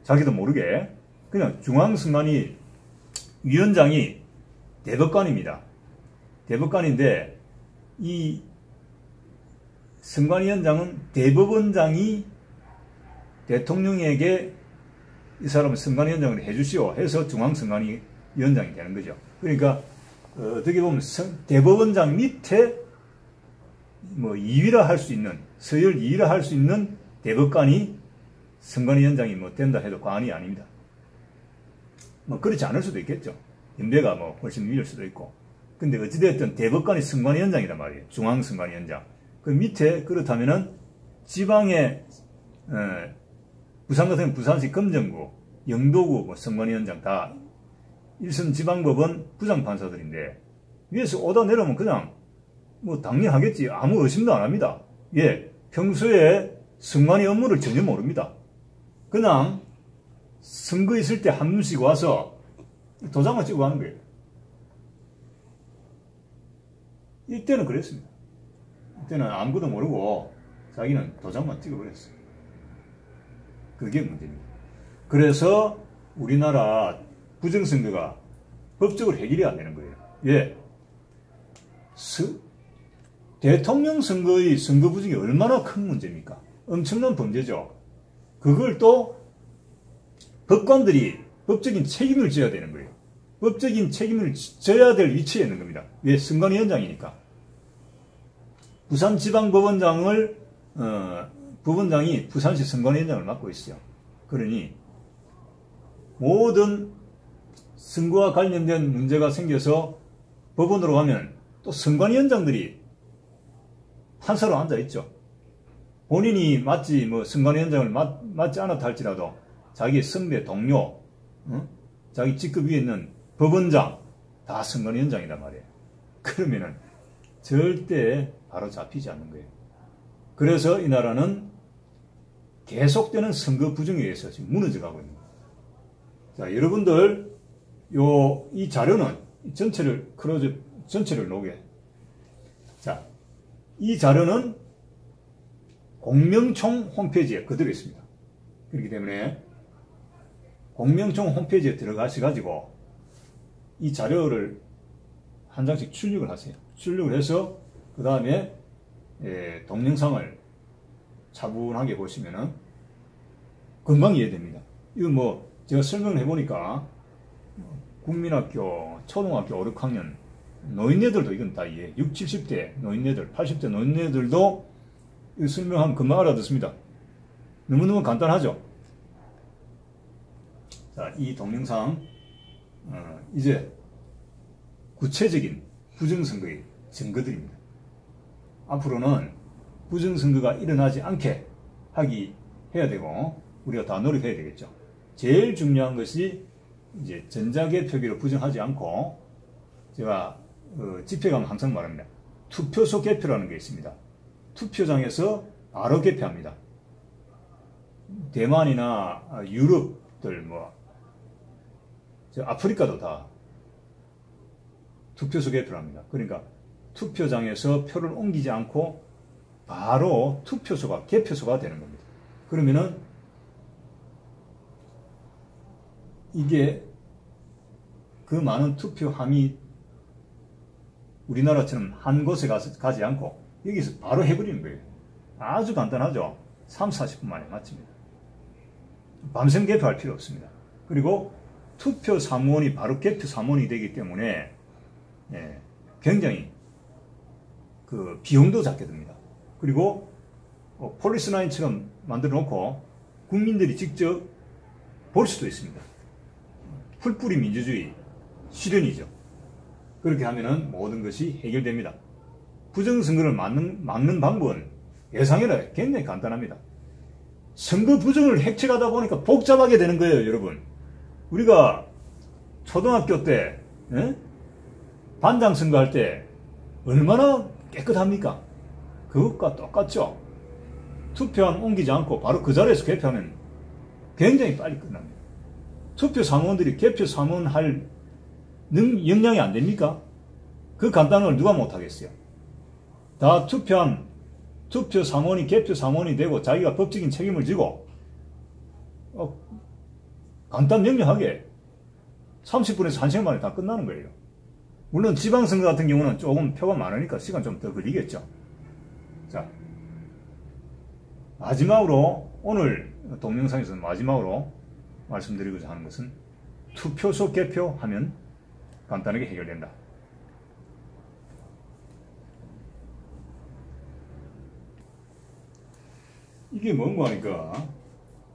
A: 자기도 모르게. 그냥 중앙선관위 위원장이 대법관입니다. 대법관인데 이 선관위원장은 대법원장이 대통령에게 이 사람을 선관위원장을 해주시오 해서 중앙선관위원장이 되는 거죠. 그러니까 어떻게 보면 대법원장 밑에 뭐 2위라 할 수 있는, 서열 2위라 할 수 있는 대법관이 선관위원장이 뭐 된다 해도 과언이 아닙니다. 뭐 그렇지 않을 수도 있겠죠. 연배가 뭐 훨씬 위일 수도 있고. 근데 어찌됐든 대법관이 선관위원장이란 말이에요. 중앙선관위원장. 그 밑에 그렇다면은 지방의 부산 같은 경우는 부산시 검정구, 영도구 뭐 선관위원장 다 일선 지방법원 부장판사들인데 위에서 오다 내려오면 그냥 뭐 당연하겠지. 아무 의심도 안 합니다. 예, 평소에 선관위 업무를 전혀 모릅니다. 그냥 선거 있을 때 한 번씩 와서 도장만 찍고 가는 거예요. 이때는 그랬습니다. 이때는 아무것도 모르고 자기는 도장만 찍어버렸어요. 그게 문제입니다. 그래서 우리나라 부정선거가 법적으로 해결이 안 되는 거예요. 예. 대통령 선거의 선거 부정이 얼마나 큰 문제입니까? 엄청난 범죄죠. 그걸 또 법관들이 법적인 책임을 져야 되는 거예요. 법적인 책임을 져야 될 위치에 있는 겁니다. 왜? 선관위원장이니까. 부산지방법원장을 법원장이 부산시 선관위원장을 맡고 있어요. 그러니 모든 선거와 관련된 문제가 생겨서 법원으로 가면 또 선관위원장들이 판사로 앉아있죠. 본인이 마치 뭐 선관위원장을 맡지 않았다 할지라도 자기 선배, 동료, 자기 직급 위에 있는 법원장, 다 선거 현장이란 말이에요. 그러면은 절대 바로 잡히지 않는 거예요. 그래서 이 나라는 계속되는 선거 부정에 의해서 지금 무너져 가고 있는 거예요. 자, 여러분들 이 자료는 전체를 전체를 놓게. 자, 이 자료는 공명총 홈페이지에 그대로 있습니다. 그렇기 때문에 공명총 홈페이지에 들어가셔가지고 이 자료를 한 장씩 출력을 하세요. 출력을 해서 그 다음에 동영상을 차분하게 보시면은 금방 이해됩니다. 이거 뭐 제가 설명을 해보니까 국민학교, 초등학교 5, 6학년 노인네들도 이건 다 이해. 60, 70대 노인네들, 80대 노인네들도 이 설명하면 금방 알아듣습니다. 너무너무 간단하죠? 자, 이 동영상 이제 구체적인 부정선거의 증거들입니다. 앞으로는 부정선거가 일어나지 않게 해야 되고 우리가 다 노력해야 되겠죠. 제일 중요한 것이 이제 전자개표기로 부정하지 않고 제가 집회 가면 항상 말합니다. 투표소 개표라는 게 있습니다. 투표장에서 바로 개표합니다. 대만이나 유럽들 아프리카도 다 투표소 개표를 합니다. 그러니까 투표장에서 표를 옮기지 않고 바로 개표소가 되는 겁니다. 그러면은 이게 그 많은 투표함이 우리나라처럼 한 곳에 가지 않고 여기서 바로 해버리는 거예요. 아주 간단하죠. 3, 40분 만에 마칩니다. 밤샘 개표할 필요 없습니다. 그리고 투표 사무원이 바로 개표 사무원이 되기 때문에 굉장히 그 비용도 작게 듭니다. 그리고 폴리스9처럼 만들어 놓고 국민들이 직접 볼 수도 있습니다. 풀뿌리 민주주의 실현이죠. 그렇게 하면은 모든 것이 해결됩니다. 부정선거를 막는 방법은 예상해라 굉장히 간단합니다. 선거 부정을 획책하다 보니까 복잡하게 되는 거예요, 여러분. 우리가 초등학교 때 반장 선거할 때 얼마나 깨끗합니까? 그것과 똑같죠. 투표함 옮기지 않고 바로 그 자리에서 개표하면 굉장히 빨리 끝납니다. 투표 사무원들이 개표 사무원 할 역량이 안 됩니까? 그 간단한 걸 누가 못하겠어요? 다 투표 사무원이 개표 사무원이 되고 자기가 법적인 책임을 지고 간단 명료하게 30분에서 1시간 만에 다 끝나는 거예요. 물론 지방선거 같은 경우는 조금 표가 많으니까 시간 좀 더 걸리겠죠. 자, 마지막으로 오늘 동영상에서 마지막으로 말씀드리고자 하는 것은 투표소 개표하면 간단하게 해결된다. 이게 뭔가 하니까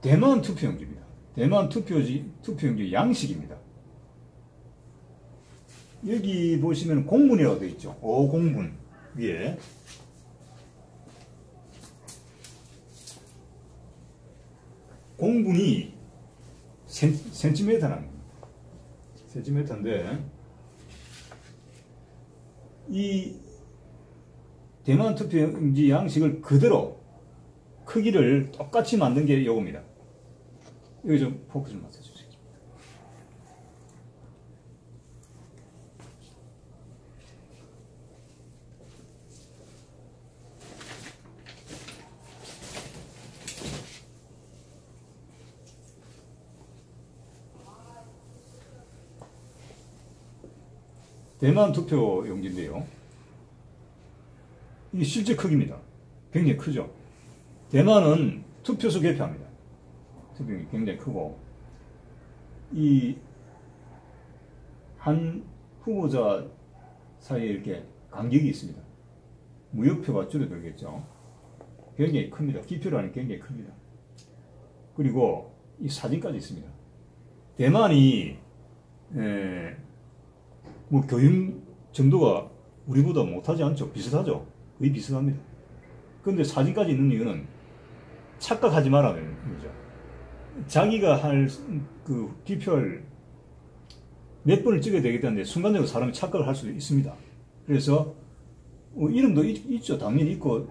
A: 대만 투표용지입니다. 대만 투표용지 양식입니다. 여기 보시면 공분이라고 되어 있죠. 5공분 위에 공분이 센티미터랍니다. 센티미터인데 이 대만 투표용지 양식을 그대로 크기를 똑같이 만든 게 이겁니다. 여기 좀 포커스 좀 맞춰주세요. 대만 투표용지인데요. 이게 실제 크기입니다. 굉장히 크죠. 대만은 투표소 개표합니다. 투표용이 굉장히 크고 이 한 후보자 사이에 이렇게 간격이 있습니다. 무효표가 줄어들겠죠. 굉장히 큽니다. 기표라는 게 굉장히 큽니다. 그리고 이 사진까지 있습니다. 대만이 뭐 교육 정도가 우리보다 못하지 않죠. 비슷하죠. 거의 비슷합니다. 그런데 사진까지 있는 이유는 착각하지 말라는 거죠. 자기가 할 기표할 몇 번을 찍어야 되기 때문에 순간적으로 사람이 착각을 할 수도 있습니다. 그래서 이름도 있죠. 당연히 있고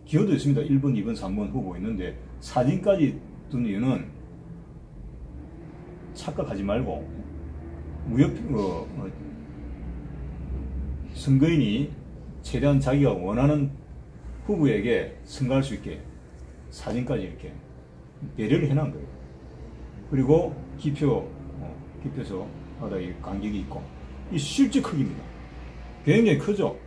A: 기호도 있습니다. 1번, 2번, 3번 후보 있는데 사진까지 둔 이유는 착각하지 말고 선거인이 최대한 자기가 원하는 후보에게 선거할 수 있게 사진까지 이렇게 배려를 해놓은 거예요. 그리고 기표소마다 이 간격이 있고 이 실제 크기입니다. 굉장히 크죠.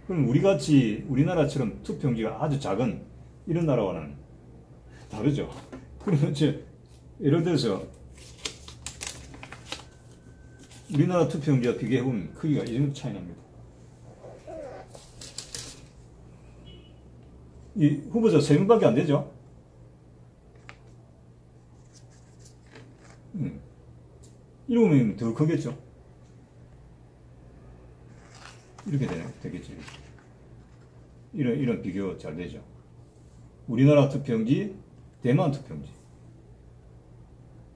A: 그럼 우리나라처럼 투표용지가 아주 작은 이런 나라와는 다르죠. 그러면 예를 들어서 우리나라 투표용지와 비교해보면 크기가 이 정도 차이 납니다. 이 후보자 3명밖에 안 되죠. 이러면 더 크겠죠. 이렇게 되겠죠. 이런 비교 잘 되죠. 우리나라 투표용지, 대만 투표용지.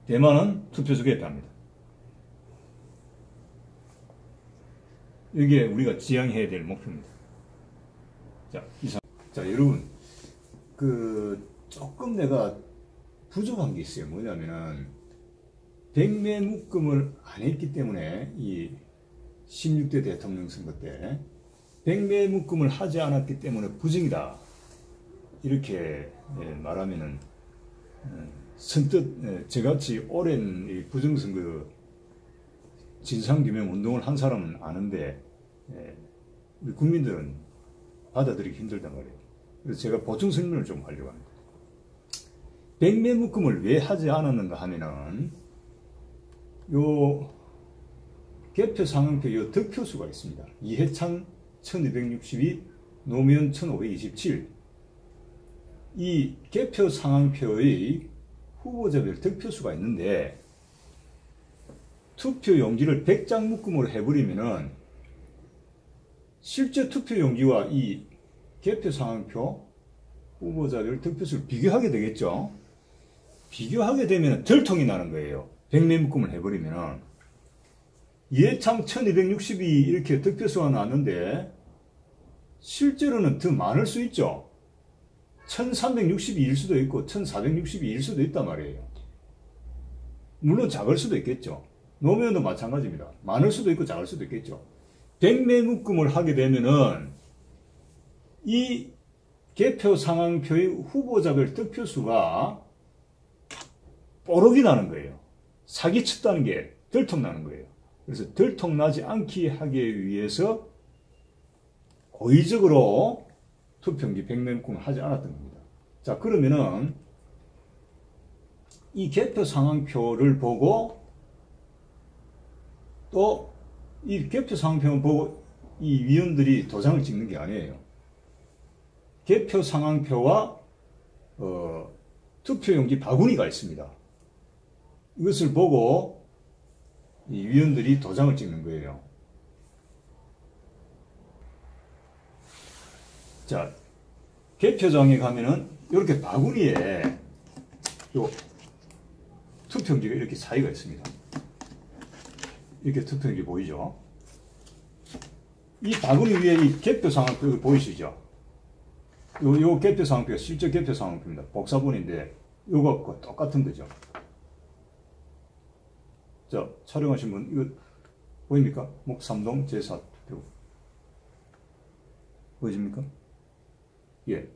A: 대만은 투표소 개폐합니다. 이게 우리가 지향해야 될 목표입니다. 자, 여러분, 조금 내가 부족한 게 있어요. 뭐냐면은, 백매 묶음을 안 했기 때문에, 이 16대 대통령 선거 때, 백매 묶음을 하지 않았기 때문에 부정이다. 이렇게 말하면은, 선뜻, 저같이 오랜 이 부정선거 진상규명 운동을 한 사람은 아는데, 우리 국민들은 받아들이기 힘들단 말이에요. 그래서 제가 보충 설명을 좀 하려고 합니다. 백매 묶음을 왜 하지 않았는가 하면은, 개표 상황표 득표수가 있습니다. 이해창 1262, 노무현 1527. 이 개표 상황표의 후보자별 득표수가 있는데, 투표 용지를 100장 묶음으로 해버리면은, 실제 투표 용지와 이 개표 상황표 후보자별 득표수를 비교하게 되겠죠. 비교하게 되면 덜통이 나는 거예요. 백매 묶음을 해버리면. 이해창 1262 이렇게 득표수가 나왔는데 실제로는 더 많을 수 있죠. 1362일 수도 있고 1462일 수도 있단 말이에요. 물론 작을 수도 있겠죠. 노무현도 마찬가지입니다. 많을 수도 있고 작을 수도 있겠죠. 백매 묶음을 하게 되면은 이 개표 상황표의 후보자별 득표수가 뽀록이 나는 거예요. 사기쳤다는 게 덜통 나는 거예요. 그래서 덜통 나지 않게 하기 위해서 고의적으로 투표용지 백매 묶음을 하지 않았던 겁니다. 자, 그러면은 이 개표 상황표를 보고 또 이 개표 상황표를 보고 이 위원들이 도장을 찍는 게 아니에요. 개표 상황표와 투표용지 바구니가 있습니다. 이것을 보고 이 위원들이 도장을 찍는 거예요. 자, 개표장에 가면은 이렇게 바구니에 요 투표용지가 이렇게 사이가 있습니다. 이렇게 투표용지 보이죠? 이 바구니 위에 이 개표 상황표 보이시죠? 요 개표 상황표가 실제 개표 상황표입니다. 복사본인데 요거 똑같은 거죠. 자, 촬영하신 분 이거 보입니까? 목삼동 제4 투표 보이십니까? 예.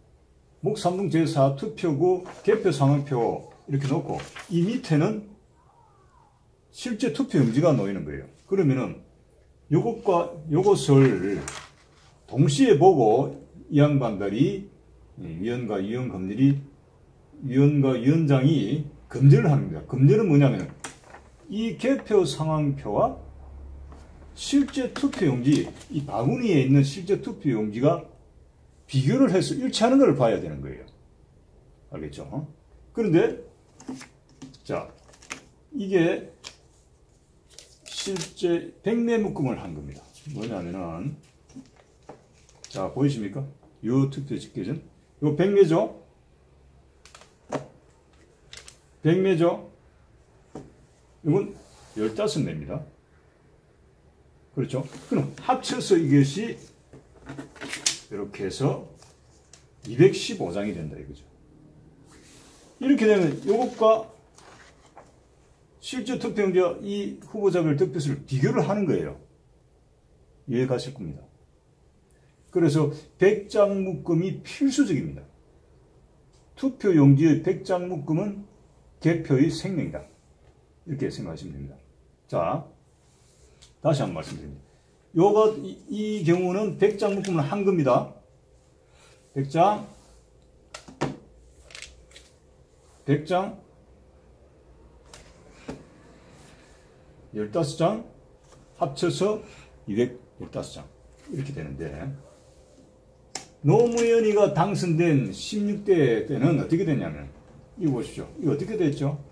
A: 목삼동 제4 투표구 개표 상황표 이렇게 놓고 이 밑에는 실제 투표용지가 놓이는 거예요. 그러면은 요것과 요것을 동시에 보고 이 양반들이 위원과 위원장이 검열을 합니다. 검열은 뭐냐면 이 개표 상황표와 실제 투표용지, 이 바구니에 있는 실제 투표용지가 비교를 해서 일치하는 걸 봐야 되는 거예요. 알겠죠? 그런데 자, 이게 실제 백매 묶음을 한 겁니다. 뭐냐면은 자, 보이십니까? 요 투표 집계전 요 백매죠? 백매죠? 이건 15매입니다. 그렇죠? 그럼 합쳐서 이것이 이렇게 해서 215장이 된다 이거죠. 이렇게 되면 이것과 실제 투표용지와 이 후보자별 득표수를 비교를 하는 거예요. 이해 가실 겁니다. 그래서 100장 묶음이 필수적입니다. 투표용지의 100장 묶음은 개표의 생명이다. 이렇게 생각하시면 됩니다. 자, 다시 한번 말씀드립니다. 이 경우는 100장 묶음은 한 겁니다. 100장 15장 합쳐서 215장 이렇게 되는데, 노무현이가 당선된 16대 때는 어떻게 됐냐면, 이거 보십시오. 이거 어떻게 됐죠?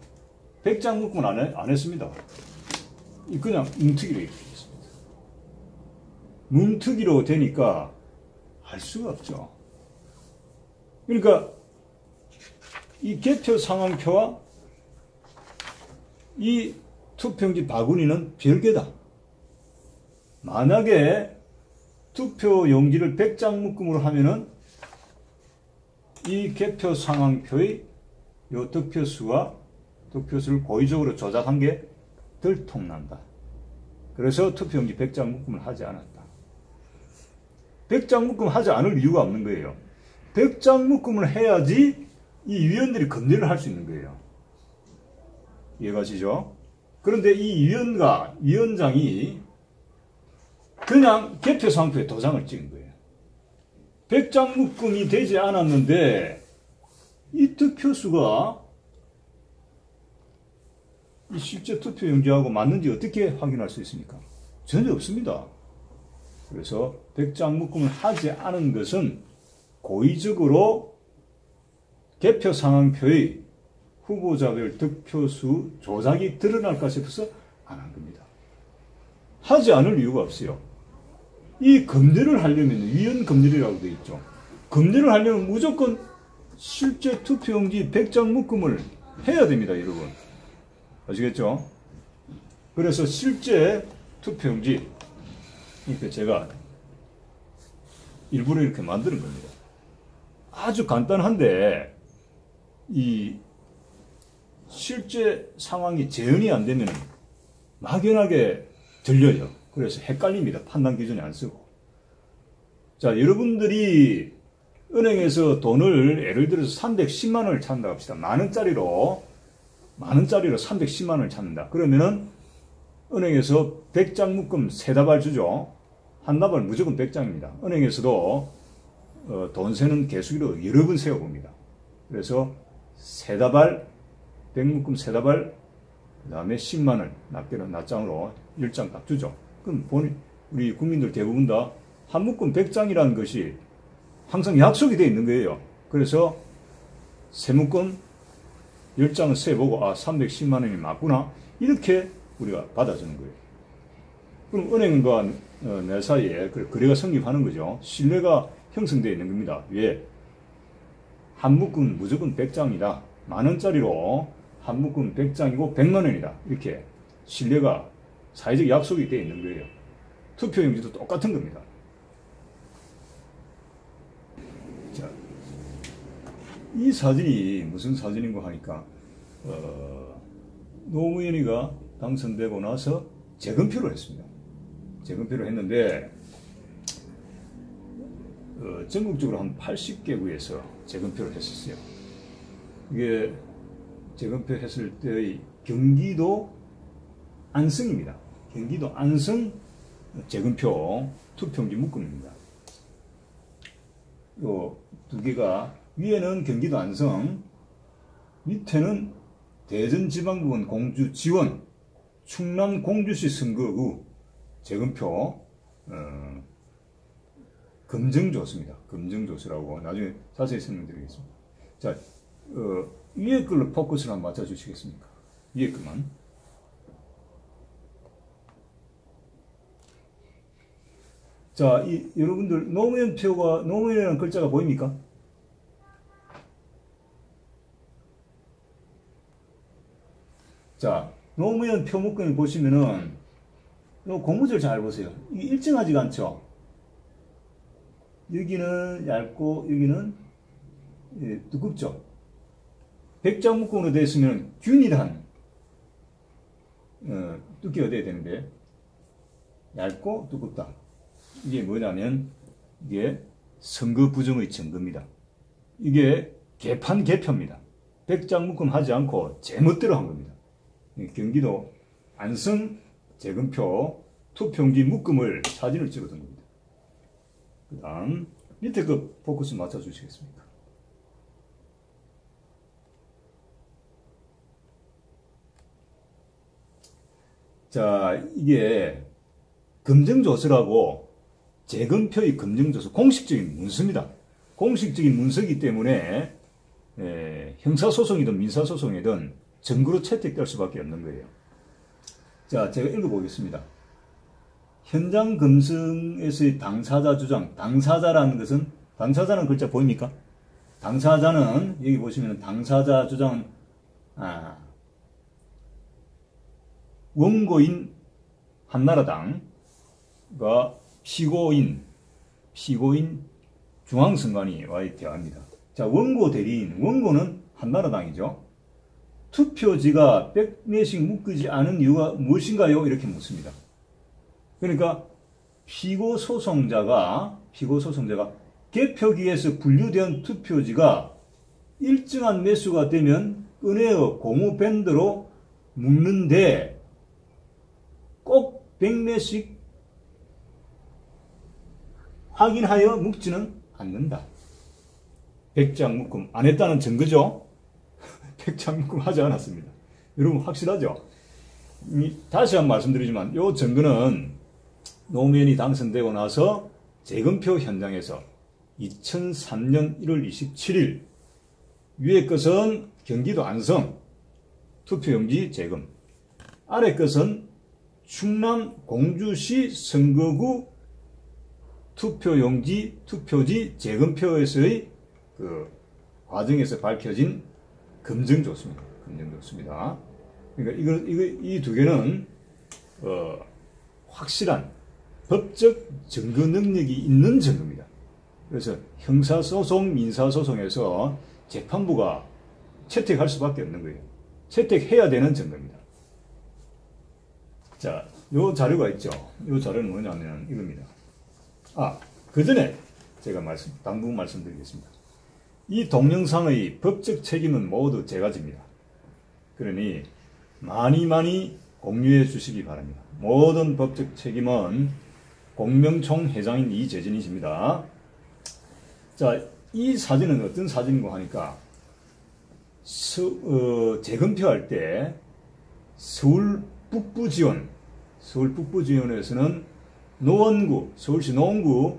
A: 100장 묶음은 안 했습니다. 그냥 뭉특이로 이렇게 됐습니다. 뭉특이로 되니까 할 수가 없죠. 그러니까 이 개표 상황표와 이 투표용지 바구니는 별개다. 만약에 투표용지를 100장 묶음으로 하면은 이 개표 상황표의 요 득표수를 고의적으로 조작한 게 들통난다. 그래서 투표용지 100장 묶음을 하지 않았다. 100장 묶음 하지 않을 이유가 없는 거예요. 100장 묶음을 해야지 이 위원들이 검열을 할 수 있는 거예요. 이해가시죠? 그런데 이 위원장이 그냥 개표 상표에 도장을 찍은 거예요. 100장 묶음이 되지 않았는데 이 득표수가 이 실제 투표용지하고 맞는지 어떻게 확인할 수 있습니까? 전혀 없습니다. 그래서 100장 묶음을 하지 않은 것은 고의적으로 개표 상황표의 후보자별 득표수 조작이 드러날까 싶어서 안 한 겁니다. 하지 않을 이유가 없어요. 이 검열을 하려면 위헌 검열이라고 되어 있죠. 검열을 하려면 무조건 실제 투표용지 100장 묶음을 해야 됩니다, 여러분. 아시겠죠? 그래서 실제 투표용지, 그러니까 제가 일부러 이렇게 만드는 겁니다. 아주 간단한데 이 실제 상황이 재현이 안 되면 막연하게 들려요. 그래서 헷갈립니다. 판단 기준이 안 쓰고. 자, 여러분들이 은행에서 돈을 예를 들어서 310만 원을 찾는다 합시다. 만 원짜리로 310만 원을 찾는다. 그러면은 은행에서 100장 묶음 3다발 주죠. 한 다발 무조건 100장입니다. 은행에서도 돈 세는 개수기로 여러 번 세워봅니다. 그래서 3다발, 100묶음 3다발, 그 다음에 10만 원, 낱장으로 10장 딱 주죠. 그럼 우리 국민들 대부분 다 한 묶음 100장이라는 것이 항상 약속이 되어 있는 거예요. 그래서 세 묶음 10장을 세보고 310만 원이 맞구나. 이렇게 우리가 받아주는 거예요. 그럼 은행과 내 사이에 거래가 성립하는 거죠. 신뢰가 형성되어 있는 겁니다. 왜? 한 묶음 무조건 100장이다. 만 원짜리로 한 묶음 100장이고 100만 원이다. 이렇게 신뢰가 사회적 약속이 되어 있는 거예요. 투표용지도 똑같은 겁니다. 자, 이 사진이 무슨 사진인고 하니까 노무현이가 당선되고 나서 재검표를 했습니다. 재검표를 했는데 전국적으로 한 80개구에서 재검표를 했었어요. 이게 재검표 했을 때의 경기도 안성입니다. 경기도 안성 재검표 투표용지 묶음입니다. 요 두 개가 위에는 경기도 안성, 밑에는 대전지방법원 공주 지원, 충남 공주시 선거 후 재검표 검정조수입니다. 검정조수라고 나중에 자세히 설명드리겠습니다. 자, 위에 걸로 포커스를 한번 맞춰주시겠습니까? 위에 것만. 자, 여러분들 노무현 표가 노무현이라는 글자가 보입니까? 자, 노무현 표목근을 보시면은 요 고무줄 잘 보세요. 이게 일정하지가 않죠. 여기는 얇고 여기는 두껍죠. 백장 묶음으로 되어 있으면 균일한 두께가 돼야 되는데 얇고 두껍다. 이게 뭐냐면 이게 선거 부정의 증거입니다. 이게 개판 개표입니다. 백장 묶음 하지 않고 제멋대로 한 겁니다. 경기도 안성 재검표 투표용지 묶음을 사진을 찍어둔 겁니다. 그 다음 밑에 그 포커스 맞춰 주시겠습니까? 자, 이게 검정조서라고 재검표의 검정조서 공식적인 문서입니다. 공식적인 문서이기 때문에 형사소송이든 민사소송이든 증거로 채택될 수밖에 없는 거예요. 자, 제가 읽어보겠습니다. 현장 검증에서의 당사자 주장, 당사자라는 것은, 당사자는 글자 보입니까? 당사자는, 여기 보시면 당사자 주장은, 원고인 한나라당과 피고인 중앙선관위와의 대화입니다. 자, 원고 대리인, 원고는 한나라당이죠. 투표지가 100매씩 묶이지 않은 이유가 무엇인가요? 이렇게 묻습니다. 그러니까 피고 소송자가 개표기에서 분류된 투표지가 일정한 매수가 되면 은혜의 고무밴드로 묶는데 꼭 100매씩 확인하여 묶지는 않는다. 100장 묶음 안 했다는 증거죠? 100장 묶음 하지 않았습니다. 여러분 확실하죠? 다시 한번 말씀드리지만 이 증거는 노무현이 당선되고 나서 재검표 현장에서 2003년 1월 27일 위에 것은 경기도 안성 투표용지 재검, 아래 것은 충남 공주시 선거구 투표지 재검표에서의 그 과정에서 밝혀진 검정조서입니다. 검정조서입니다. 그러니까 이 두 개는 확실한 법적 증거 능력이 있는 증거입니다. 그래서 형사소송, 민사소송에서 재판부가 채택할 수밖에 없는 거예요. 채택해야 되는 증거입니다. 자, 요 자료가 있죠. 요 자료는 뭐냐면 이겁니다. 그 전에 제가 당부분 말씀드리겠습니다. 이 동영상의 법적 책임은 모두 제가 집니다. 그러니 많이 공유해 주시기 바랍니다. 모든 법적 책임은 공명총 회장인 이재진이 집니다. 자, 이 사진은 어떤 사진인가 하니까 재검표할 때 서울 북부 지원에서는 노원구, 서울시 노원구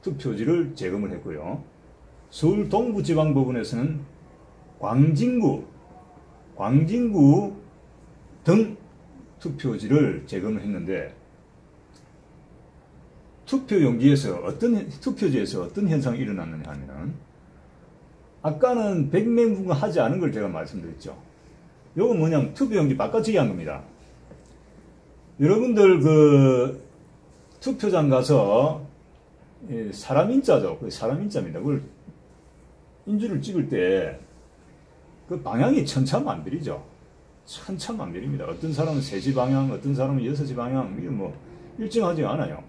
A: 투표지를 재검을 했고요. 서울 동부지방법원에서는 광진구 등 투표지를 재검을 했는데 투표지에서 어떤 현상이 일어났느냐 하면은 아까는 100명 하지 않은 걸 제가 말씀드렸죠. 요건 뭐냐면 투표용지 바꿔치기 한 겁니다. 여러분들 그 투표장 가서 사람 인자죠. 그 사람 인자입니다. 그걸 인주를 찍을 때 그 방향이 천차만별이죠. 천차만별입니다. 어떤 사람은 3시 방향, 어떤 사람은 6시 방향, 이게 뭐 일정하지 않아요.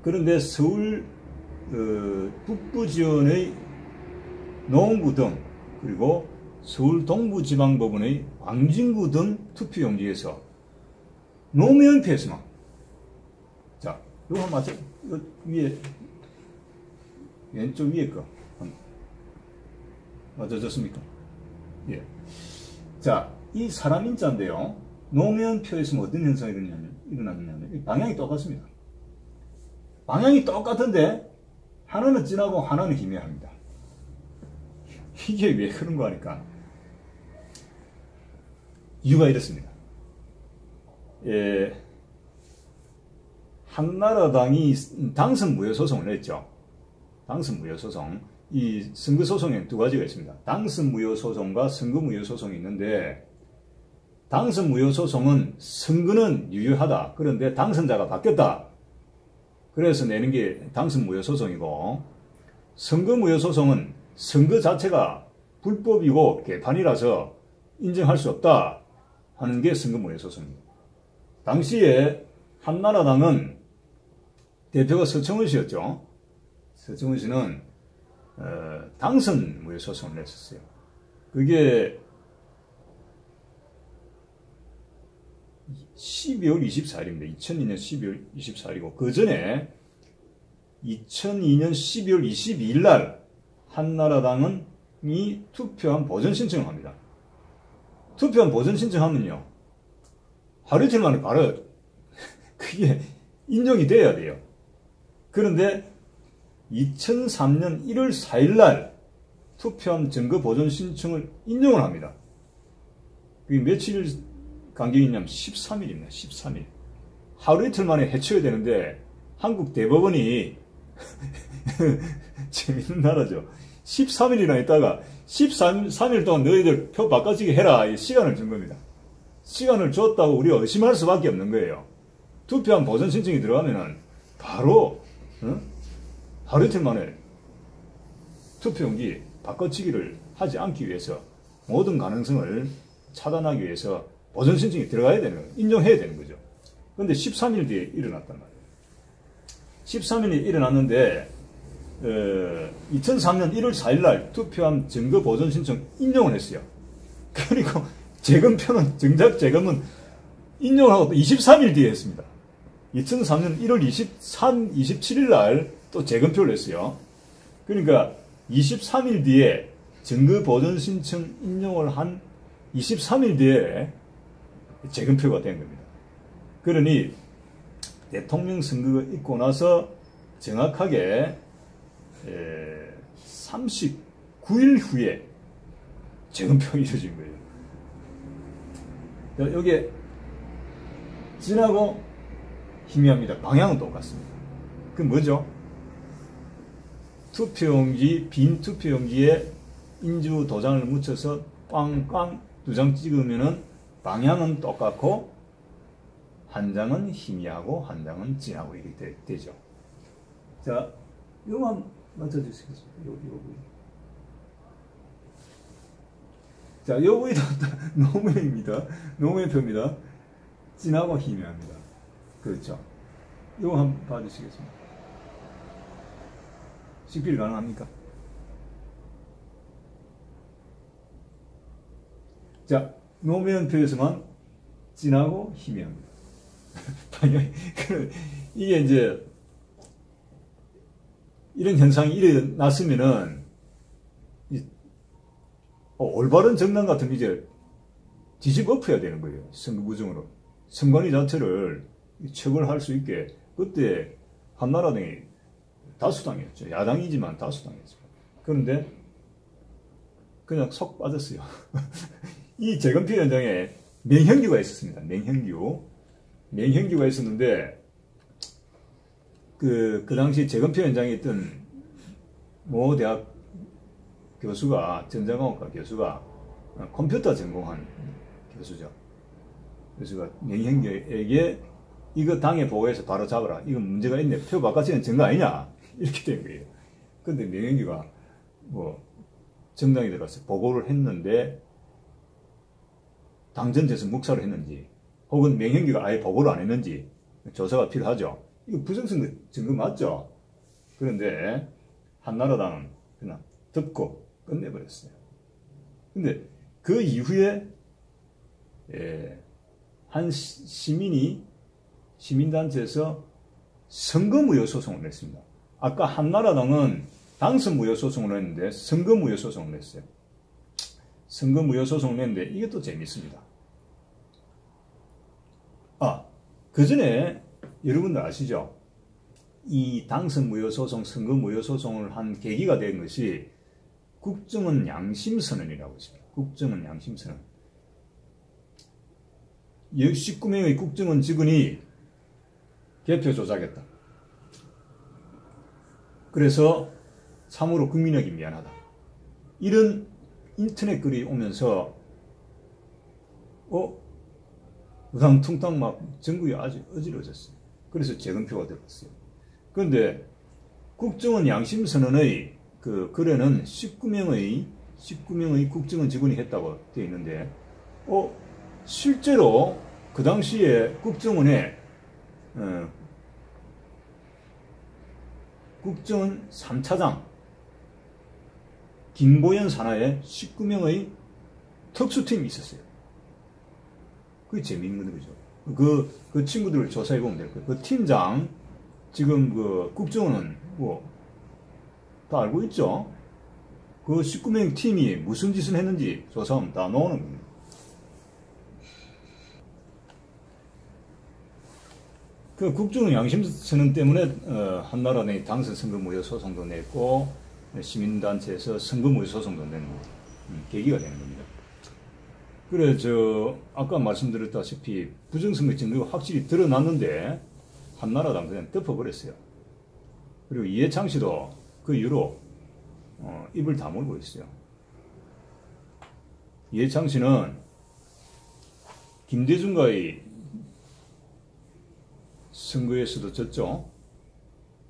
A: 그런데 서울 북부 지원의 노원구 등 그리고 서울 동부지방법원의 광진구 등 투표용지에서 노무현 표에서만, 자, 요거 한번 맞춰, 위에 왼쪽 위에 거 맞춰졌습니까? 예. 자, 이 사람 인자인데요. 노무현 표에서 어떤 현상이 일어났냐면 방향이 똑같습니다. 방향이 똑같은데 하나는 진하고 하나는 희미합니다. 이게 왜 그런 거 하니까 이유가 이렇습니다. 한나라당이 당선 무효 소송을 냈죠. 당선 무효 소송. 이 선거 소송에는 두 가지가 있습니다. 당선 무효 소송과 선거 무효 소송이 있는데 당선 무효 소송은 선거는 유효하다. 그런데 당선자가 바뀌었다. 그래서 내는 게 당선 무효 소송이고, 선거 무효 소송은 선거 자체가 불법이고 개판이라서 인정할 수 없다 하는 게 선거 무효 소송입니다. 당시에 한나라당은 대표가 서청원 씨였죠. 서청원 씨는 당선 무효 소송을 냈었어요. 그게 12월 24일입니다. 2002년 12월 24일이고 그 전에 2002년 12월 22일 날 한나라당은 이 투표함 보전 신청을 합니다. 투표함 보전 신청하면요. 하루 이틀 만에 바로 그게 인정이 돼야 돼요. 그런데 2003년 1월 4일 날 투표함 증거 보전 신청을 인정을 합니다. 그게 며칠 간격이 있냐면 13일입니다. 13일. 하루 이틀 만에 해쳐야 되는데 한국 대법원이 재밌는 나라죠. 13일이나 있다가 13일 동안 너희들 표 바꿔지게 해라. 시간을 준 겁니다. 시간을 줬다고 우리가 의심할 수밖에 없는 거예요. 투표함 보전 신청이 들어가면은 바로 하루 이틀 만에 투표용지 바꿔치기를 하지 않기 위해서 모든 가능성을 차단하기 위해서 보전 신청이 들어가야 되는 거예요. 인정해야 되는 거죠. 그런데 13일 뒤에 일어났단 말이에요. 13일이 일어났는데 2003년 1월 4일 날 투표함 증거 보전 신청 인정을 했어요. 그리고 재검표는 정작 재검은 인정을 하고 또 23일 뒤에 했습니다. 2003년 1월 27일 날 또 재검표를 했어요. 그러니까 23일 뒤에 증거 보전 신청 인정을 한 23일 뒤에 재검표가 된 겁니다. 그러니 대통령 선거가 있고 나서 정확하게 39일 후에 재검표가 이루어진 거예요. 여기에 진하고 희미합니다. 방향은 똑같습니다. 그 뭐죠? 투표용지, 빈 투표용지에 인주 도장을 묻혀서 꽝꽝 2장 찍으면은 방향은 똑같고 한 장은 희미하고 한 장은 진하고 이렇게 되죠. 자, 요거만 맞춰주시겠습니까? 요 부위. 자, 요 부위도 노무현입니다. 노무현 표입니다. 진하고 희미합니다. 그렇죠. 요거 한번 봐주시겠습니까? 식별이 가능합니까? 자, 노무현 표에서만 진하고 희미합니다. 이게 이제 이런 현상이 일어났으면은 올바른 정당 같은 이제 뒤집어 엎어야 되는 거예요. 선거 부정으로. 선관위 자체를 처벌할 수 있게. 그때 한나라당이 다수당이었죠. 야당이지만 다수당이었죠. 그런데 그냥 속 빠졌어요. 이 재검표 현장에 맹형규가 있었습니다. 맹형규가 있었는데 그 당시 재검표 현장에 있던 모 대학 교수가, 전자공학과 교수가 컴퓨터 전공한 교수죠. 교수가 맹형규에게 이거 당에 보고해서 바로 잡아라. 이거 문제가 있네. 표 바꿔치는 증거 아니냐? 이렇게 된 거예요. 근데 맹형규가 정당에 들어가서 보고를 했는데 당전돼서 묵살을 했는지 혹은 맹형규가 아예 보고를 안 했는지 조사가 필요하죠. 이거 부정선거 증거 맞죠? 그런데 한나라당은 그냥 덮고 끝내버렸어요. 근데 그 이후에 한 시민단체에서 선거무효 소송을 냈습니다. 아까 한나라당은 당선무효 소송을 했는데 선거무효 소송을 냈어요. 선거무효 소송을 냈는데 이게 또 재밌습니다. 그 전에 여러분들 아시죠? 이 당선무효 소송, 선거무효 소송을 한 계기가 된 것이 국정원 양심선언이라고 있습니다. 국정원 양심선언. 19명의 국정원 직원이 개표 조작했다. 그래서 참으로 국민에게 미안하다. 이런 인터넷 글이 오면서 우당퉁탕 막 전국이 아주 어지러졌어요. 그래서 재검표가 들어갔어요. 그런데 국정원 양심선언의 그 글에는 19명의 국정원 직원이 했다고 되어 있는데, 실제로 그 당시에 국정원에 국정원 3차장 김보연 산하에 19명의 특수팀이 있었어요. 그게 재미있는 거죠. 그 친구들을 조사해보면 될 거예요. 그 팀장, 지금 그 국정원은 다 알고 있죠? 그 19명 팀이 무슨 짓을 했는지 조사하면 다 나오는 겁니다. 그 국정원 양심선언 때문에 한나라당이 당선 선거 무효 소송도 냈고 시민단체에서 선거 무효 소송도 낸 계기가 되는 겁니다. 그래 아까 말씀드렸다시피 부정선거 증거가 확실히 드러났는데 한나라당 그냥 덮어버렸어요. 그리고 이해창 씨도 그 이후로 입을 다물고 있어요. 이해창 씨는 김대중과의 선거에서도 졌죠.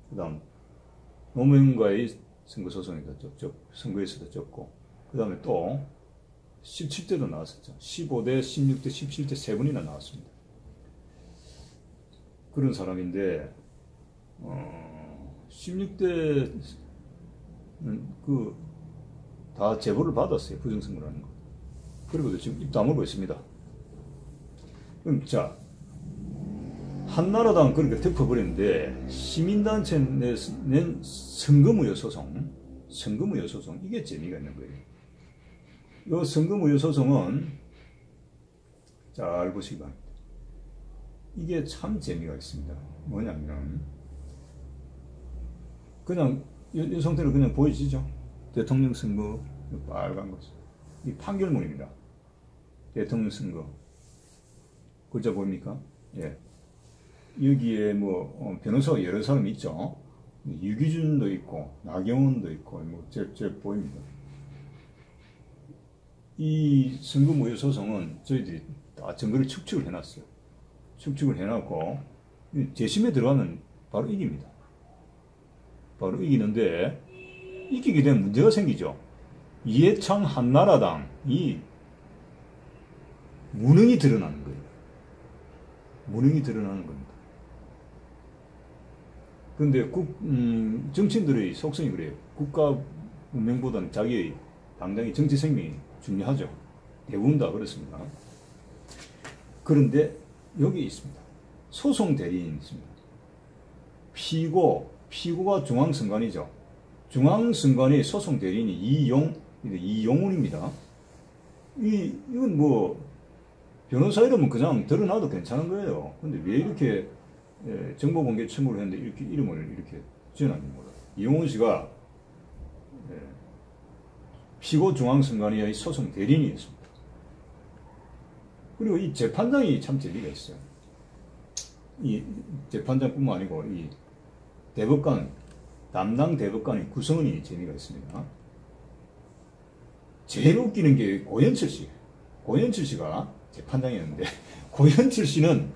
A: 그 다음 노무현과의 선거소송에도 졌죠. 선거에서도 졌고, 그 다음에 또 17대도 나왔었죠. 15대, 16대, 17대 세 번이나 나왔습니다. 그런 사람인데 16대는 다 제보를 받았어요. 부정선거라는 거. 그리고도 지금 입 다물고 있습니다. 그럼 한나라당 그렇게 덮어버렸는데 시민단체 낸 선거무효 소송, 이게 재미가 있는 거예요. 이 선거무효 소송은 잘 보시기 바랍니다. 이게 참 재미가 있습니다. 뭐냐면 그냥 이 상태로 그냥 보이시죠? 대통령 선거 빨간 거, 이 판결문입니다. 대통령 선거 글자 보입니까? 예. 여기에 변호사가 여러 사람이 있죠. 유기준도 있고 나경원도 있고 보입니다. 이 선거 무효 소송은 저희들이 다 증거를 축축을 해놨어요. 축축을 해놨고 재심에 들어가면 바로 이깁니다. 바로 이기는데 이기게 되면 문제가 생기죠. 이해창 한나라당이 무능이 드러나는 거예요. 무능이 드러나는 겁니다. 그런데 정치인들의 속성이 그래요. 국가 운명보다는 자기의 당장의 정치 생명이 중요하죠. 대부분 다 그렇습니다. 그런데 여기 있습니다. 소송 대리인이 있습니다. 피고가 중앙선관위죠. 중앙선관위 소송 대리인이 이용훈입니다. 이건 변호사 이름은 그냥 드러나도 괜찮은 거예요. 근데 왜 이렇게 정보공개 청구를 했는데 이렇게 이름을 이렇게 지어놨는지 몰라요. 이용훈 씨가 피고 중앙선관위의 소송 대리인이었습니다. 그리고 이 재판장이 참 재미가 있어요. 이 재판장뿐만 아니고 이 대법관, 담당 대법관의 구성원이 재미가 있습니다. 제일 웃기는 게 고현철 씨. 고현철 씨가 재판장이었는데 고현철 씨는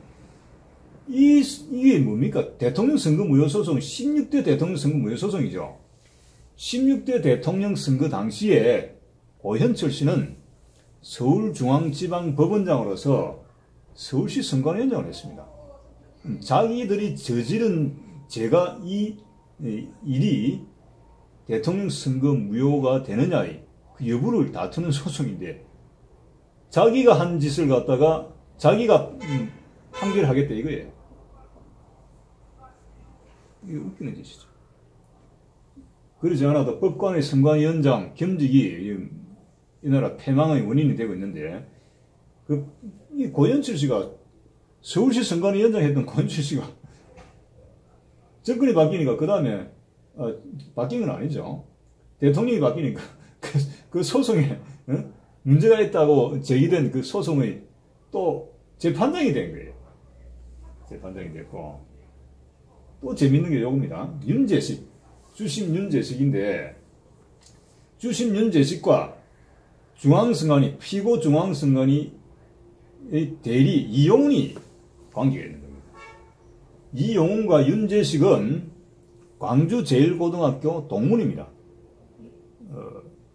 A: 이게 뭡니까? 대통령 선거 무효 소송 16대 대통령 선거 무효 소송이죠. 16대 대통령 선거 당시에 고현철 씨는 서울중앙지방법원장으로서 서울시 선관위원장을 했습니다. 자기들이 저지른 죄가 이 일이 대통령 선거 무효가 되느냐의 그 여부를 다투는 소송인데 자기가 한 짓을 갖다가 자기가 판결하겠다 이거예요. 이게 웃기는 짓이죠. 그러지 않아도 법관의 선관위원장 겸직이 이 나라 패망의 원인이 되고 있는데 이 고현철 씨가 서울시 선관위원장 했던 고현철 씨가 정권이 바뀌니까 그 다음에 바뀐 건 아니죠. 대통령이 바뀌니까 그 소송에 문제가 있다고 제기된 그 소송의 또 재판장이 된 거예요. 재판장이 됐고 또 재밌는 게 요겁니다. 윤재식, 주심 윤재식인데 주심 윤재식과 중앙선관위, 피고 중앙선관위 대리 이용훈이 관계가 있는 겁니다. 이용훈과 윤재식은 광주제일고등학교 동문입니다.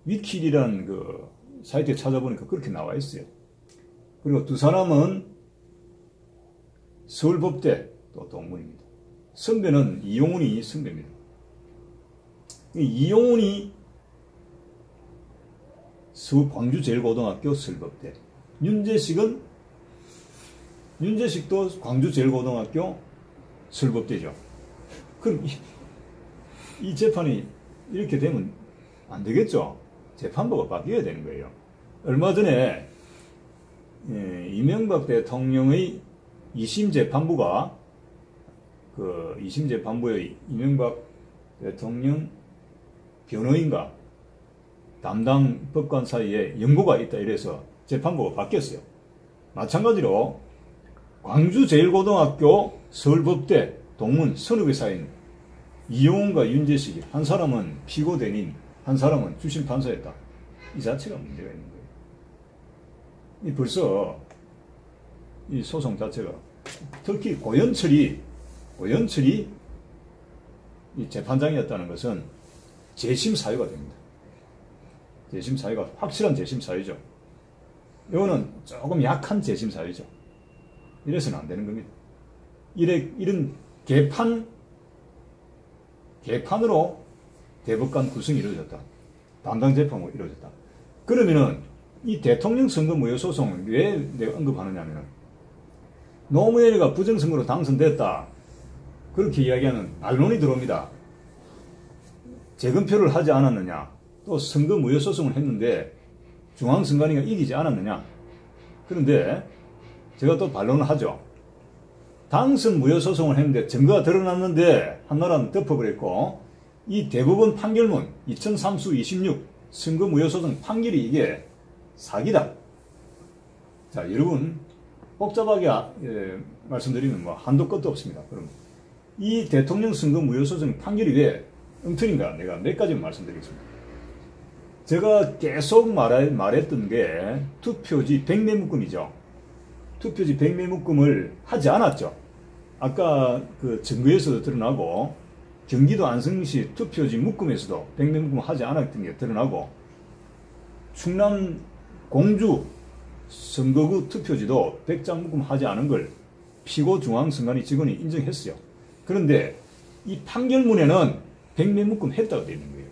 A: 위킬이라는 그 사이트에 찾아보니까 그렇게 나와 있어요. 그리고 두 사람은 서울법대 또 동문입니다. 선배는 이용훈이 선배입니다. 이용훈이 광주제일고등학교 서울법대, 윤재식도 광주제일고등학교 서울법대죠. 그럼 이 재판이 이렇게 되면 안 되겠죠. 재판부가 바뀌어야 되는 거예요. 얼마 전에 이명박 대통령의 2심 재판부가 그 2심 재판부의 이명박 대통령 변호인과 담당 법관 사이에 연고가 있다 이래서 재판부가 바뀌었어요. 마찬가지로 광주제일고등학교 서울법대 동문 서너 개 사이인 이용훈과 윤재식이 한 사람은 피고대인, 한 사람은 주심 판사였다. 이 자체가 문제가 있는 거예요. 이 벌써 이 소송 자체가, 특히 고연철이 이 재판장이었다는 것은 재심 사유가 됩니다. 재심 사유가 확실한 재심 사유죠. 이거는 조금 약한 재심 사유죠. 이래서는 안 되는 겁니다. 이런 개판으로 대법관 구성이 이루어졌다. 담당 재판으로 이루어졌다. 그러면은 이 대통령 선거 무효 소송을 왜 내가 언급하느냐면은 노무현이가 부정선거로 당선됐다. 그렇게 이야기하는 반론이 들어옵니다. 재검표를 하지 않았느냐. 또 선거 무효 소송을 했는데 중앙선관위가 이기지 않았느냐. 그런데 제가 또 반론을 하죠. 당선 무효 소송을 했는데 증거가 드러났는데 한나라는 덮어버렸고, 이 대법원 판결문 2003수 26 선거 무효 소송 판결이 이게 사기다. 자, 여러분 복잡하게 말씀드리면 뭐 한도 끝도 없습니다. 그럼 이 대통령 선거 무효 소송 판결이 왜 엉터리인가? 내가 몇 가지만 말씀드리겠습니다. 제가 계속 말했던 게 투표지 100매 묶음이죠. 투표지 100매 묶음을 하지 않았죠. 아까 그 증거에서도 드러나고, 경기도 안성시 투표지 묶음에서도 100매 묶음을 하지 않았던 게 드러나고, 충남 공주 선거구 투표지도 100장 묶음 하지 않은 걸 피고 중앙선관위 직원이 인정했어요. 그런데 이 판결문에는 100매 묶음 했다고 되어 있는 거예요.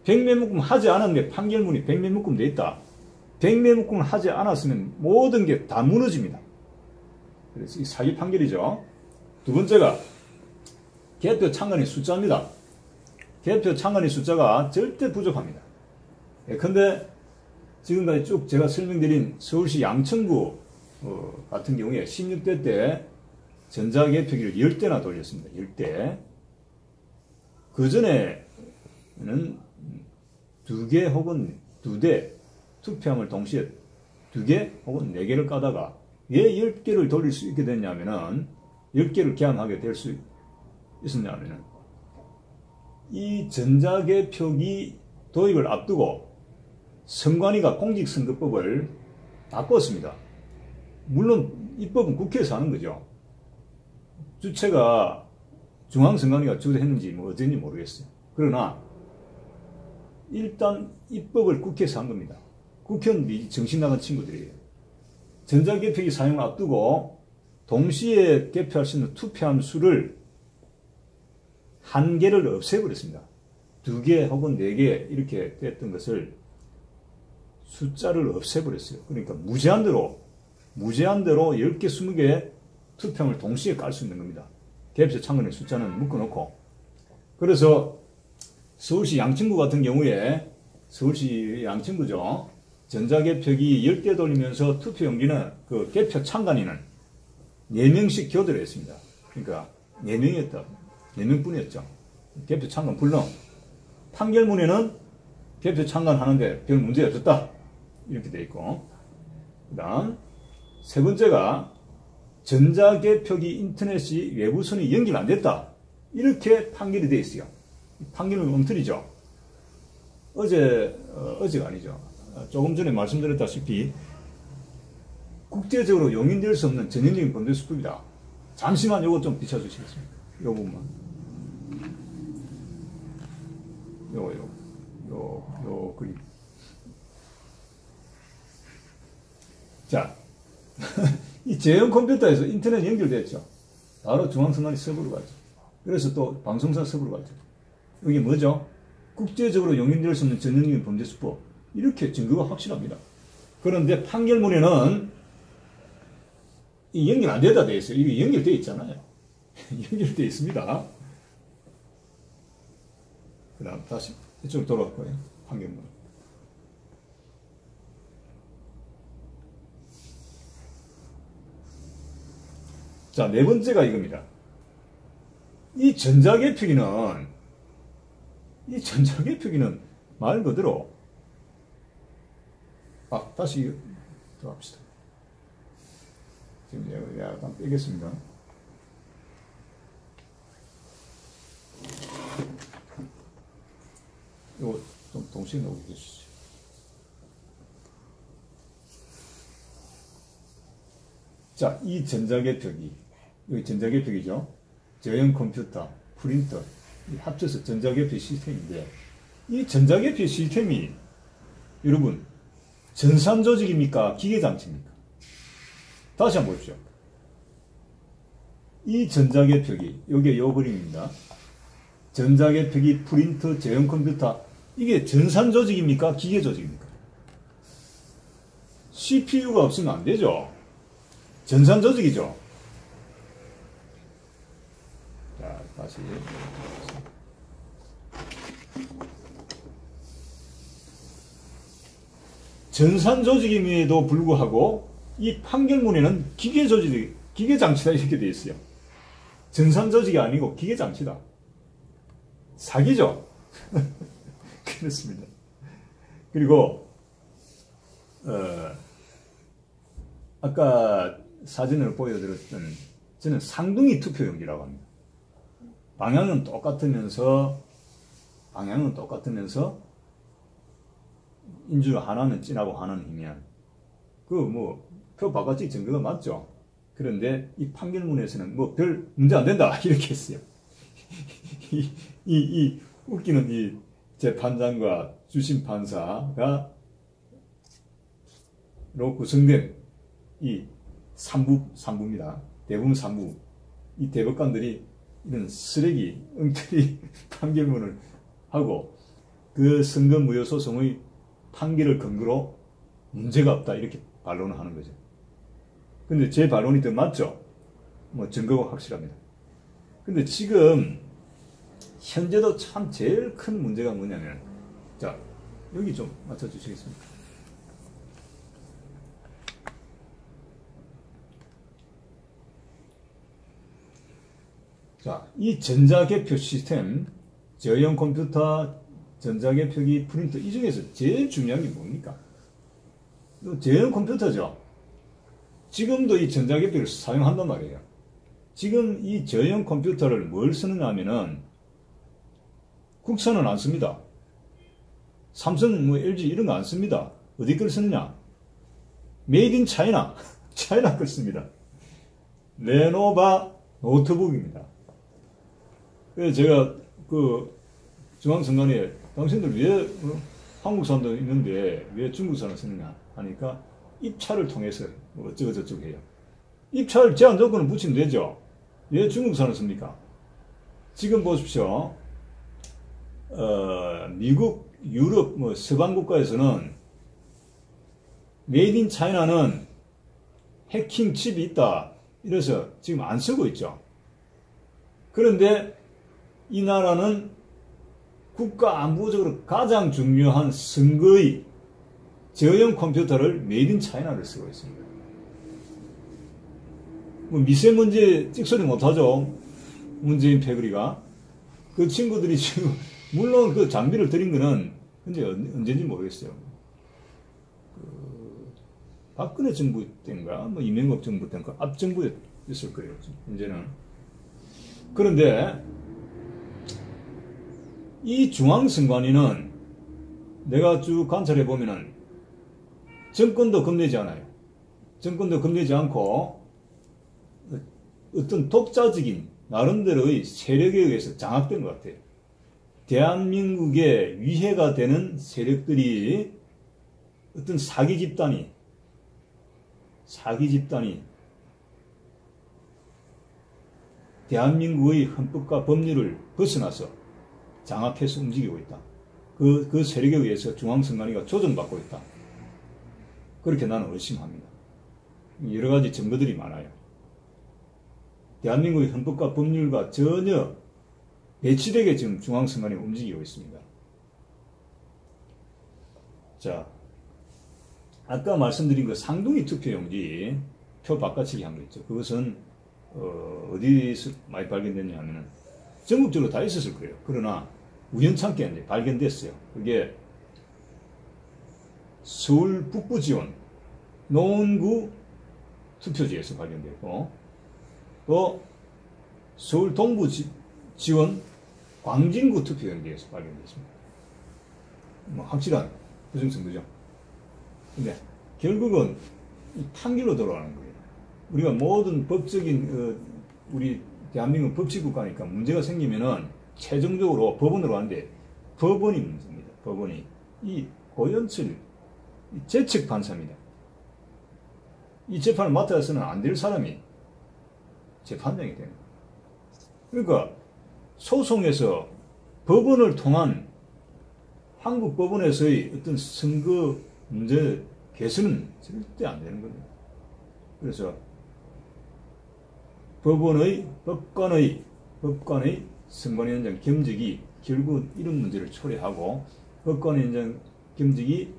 A: 100매 묶음 하지 않았는데 판결문이 100매 묶음 되어 있다. 100매 묶음을 하지 않았으면 모든 게 다 무너집니다. 그래서 이 사기 판결이죠. 두 번째가 개표 창간의 숫자입니다. 개표 창간의 숫자가 절대 부족합니다. 근데 지금까지 쭉 제가 설명드린 서울시 양천구 같은 경우에 16대 때 전자개표기를 10대나 돌렸습니다. 10대. 그 전에는 2개 혹은 2대 투표함을 동시에 2개 혹은 4개를 까다가 왜 10개를 돌릴 수 있게 됐냐면은, 10개를 개함하게 될 수 있었냐면은, 이 전자개표기 도입을 앞두고 선관위가 공직선거법을 바꿨습니다. 물론 입법은 국회에서 하는 거죠. 주체가 중앙선관위가 주도했는지 뭐 어쩐지 모르겠어요. 그러나 일단 입법을 국회에서 한 겁니다. 국회의원 정신 나간 친구들이에요. 전자개표기 사용을 앞두고 동시에 개표할 수 있는 투표함 수를 1개를 없애버렸습니다. 2개 혹은 4개 이렇게 됐던 것을 숫자를 없애버렸어요. 그러니까 무제한대로 10개, 20개 투표함을 동시에 깔 수 있는 겁니다. 개표 창건의 숫자는 묶어놓고. 그래서 서울시 양천구 같은 경우에, 서울시 양천구죠. 전자개표기 10개 돌리면서 투표용지는 그 개표 참관인은 4명씩 교대를 했습니다. 그러니까 4명이었다. 4명뿐이었죠. 개표 참관 불능. 판결문에는 개표 참관하는데 별 문제 없었다. 이렇게 돼 있고. 그 다음, 세 번째가 전자개표기 인터넷이 외부선이 연결 안 됐다. 이렇게 판결이 돼 있어요. 판결은 엉터리죠. 어제가 아니죠. 조금 전에 말씀드렸다시피 국제적으로 용인될 수 없는 전형적인 범죄 수법이다. 잠시만 요거 좀 비춰주시겠습니까? 요 부분만. 요 그림. 자, 이 제형 컴퓨터에서 인터넷 연결됐죠. 바로 중앙선관위 서버로 가죠. 그래서 또 방송사 서버로 가죠. 이게 뭐죠? 국제적으로 용인될 수 없는 전형적인 범죄 수법. 이렇게 증거가 확실합니다. 그런데 판결문에는 이 연결 안 되다 돼 있어요. 이게 연결되어 있잖아요. 연결되어 있습니다. 그 다음 다시 이쪽으로 돌아갈 거예요. 판결문. 자, 네 번째가 이겁니다. 이 전자개표기는 말 그대로 다시 들어갑시다. 지금 내가 약간 빼겠습니다. 이거 좀 동시에 넣어 주시죠. 자, 이 전자개표기, 여기 전자개표기죠. 저형 컴퓨터, 프린터, 합쳐서 전자개표 시스템인데, 이 전자개표 시스템이 여러분 전산 조직입니까? 기계 장치입니까? 다시 한번 보십시오. 이 전자개표기, 여기에 요 그림입니다. 전자개표기, 프린터, 저형 컴퓨터, 이게 전산 조직입니까? 기계 조직입니까? CPU가 없으면 안 되죠. 전산 조직이죠. 자, 다시. 전산 조직임에도 불구하고 이 판결문에는 기계 조직, 기계 장치다 이렇게 되어 있어요. 전산 조직이 아니고 기계 장치다. 사기죠. 그렇습니다. 그리고 아까 사진을 보여드렸던 저는 상둥이 투표용지라고 합니다. 방향은 똑같으면서 인주 하나는 진하고 하나는 희미한 표 바깥쪽 증거가 맞죠. 그런데 이 판결문에서는 별 문제 안 된다 이렇게 했어요. 이 웃기는 이 재판장과 주심 판사가 로 구성된 이 3부입니다. 대부분 3부. 이 대법관들이 이런 쓰레기, 엉터리 판결문을 하고 그 선거무효소송의 판결을 근거로 문제가 없다 이렇게 반론을 하는 거죠. 근데 제 반론이 더 맞죠? 증거가 확실합니다. 근데 지금 현재도 참 제일 큰 문제가 뭐냐면, 자, 여기 좀 맞춰주시겠습니까? 자, 이 전자개표 시스템, 저형 컴퓨터, 전자개표기, 프린터, 이 중에서 제일 중요한 게 뭡니까? 저형 컴퓨터죠. 지금도 이 전자개표를 사용한단 말이에요. 지금 이 저형 컴퓨터를 뭘 쓰느냐 하면은, 국산은 안 씁니다. 삼성, LG 이런 거 안 씁니다. 어디 걸 쓰느냐? 메이드 인 차이나. 차이나 걸 씁니다. 레노바 노트북입니다. 그래서 제가 중앙선관위에 당신들 왜 한국산도 있는데 왜 중국산을 쓰느냐 하니까 입찰을 통해서 어쩌고저쩌고 해요. 입찰 제한 조건을 붙이면 되죠. 왜 중국산을 씁니까? 지금 보십시오. 미국, 유럽, 서방 국가에서는 메이드 인 차이나는 해킹 칩이 있다. 이래서 지금 안 쓰고 있죠. 그런데 이 나라는 국가 안보적으로 가장 중요한 선거의 저형 컴퓨터를 메이드 인 차이나를 쓰고 있습니다. 미세먼지 찍소리 못하죠. 문재인 패거리가. 그 친구들이 지금 물론 그 장비를 들인 거는 현재 언제인지 모르겠어요. 박근혜 정부 때인가 이명박 정부 때인가 앞 정부였을 거예요. 현재는. 그런데 이 중앙선관위는 내가 쭉 관찰해 보면은 정권도 겁내지 않아요. 정권도 건드리지 않고 어떤 독자적인 나름대로의 세력에 의해서 장악된 것 같아요. 대한민국의 위해가 되는 세력들이 어떤 사기 집단이 대한민국의 헌법과 법률을 벗어나서 장악해서 움직이고 있다. 그 세력에 의해서 중앙선관위가 조정받고 있다. 그렇게 나는 의심합니다. 여러 가지 증거들이 많아요. 대한민국의 헌법과 법률과 전혀 배치되게 지금 중앙선관위가 움직이고 있습니다. 자, 아까 말씀드린 그 상둥이 투표용지 표 바꿔치기 한 거 있죠. 그것은 어디서 많이 발견됐냐 하면은 전국적으로 다 있었을 거예요. 그러나 우연찮게 이제 발견됐어요. 그게 서울 북부 지원 노원구 투표지에서 발견됐고, 또 서울 동부 지원 광진구 투표용지에서 발견됐습니다. 뭐 확실한 부정선거죠. 근데 결국은 이 판결로 돌아가는 거예요. 우리가 모든 법적인 우리 대한민국 법치국가니까 문제가 생기면은 최종적으로 법원으로 가는데 법원이 문제입니다. 법원이 이 고연철 재측 판사입니다. 이 재판을 맡아서는 안 될 사람이 재판장이 되는 거예요. 그러니까 소송에서 법원을 통한 한국 법원에서의 어떤 선거 문제 개선은 절대 안 되는 겁니다. 그래서 법관의 선관위원장 겸직이 결국 이런 문제를 초래하고 법관위원장 겸직이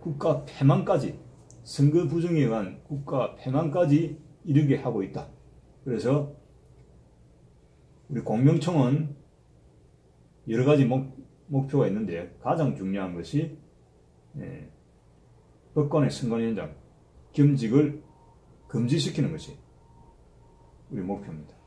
A: 국가 패망까지, 선거 부정에 의한 국가 패망까지 이르게 하고 있다. 그래서 우리 공명총은 여러 가지 목표가 있는데 가장 중요한 것이 법관의 선관위원장 겸직을 금지시키는 것이 우리 목표입니다.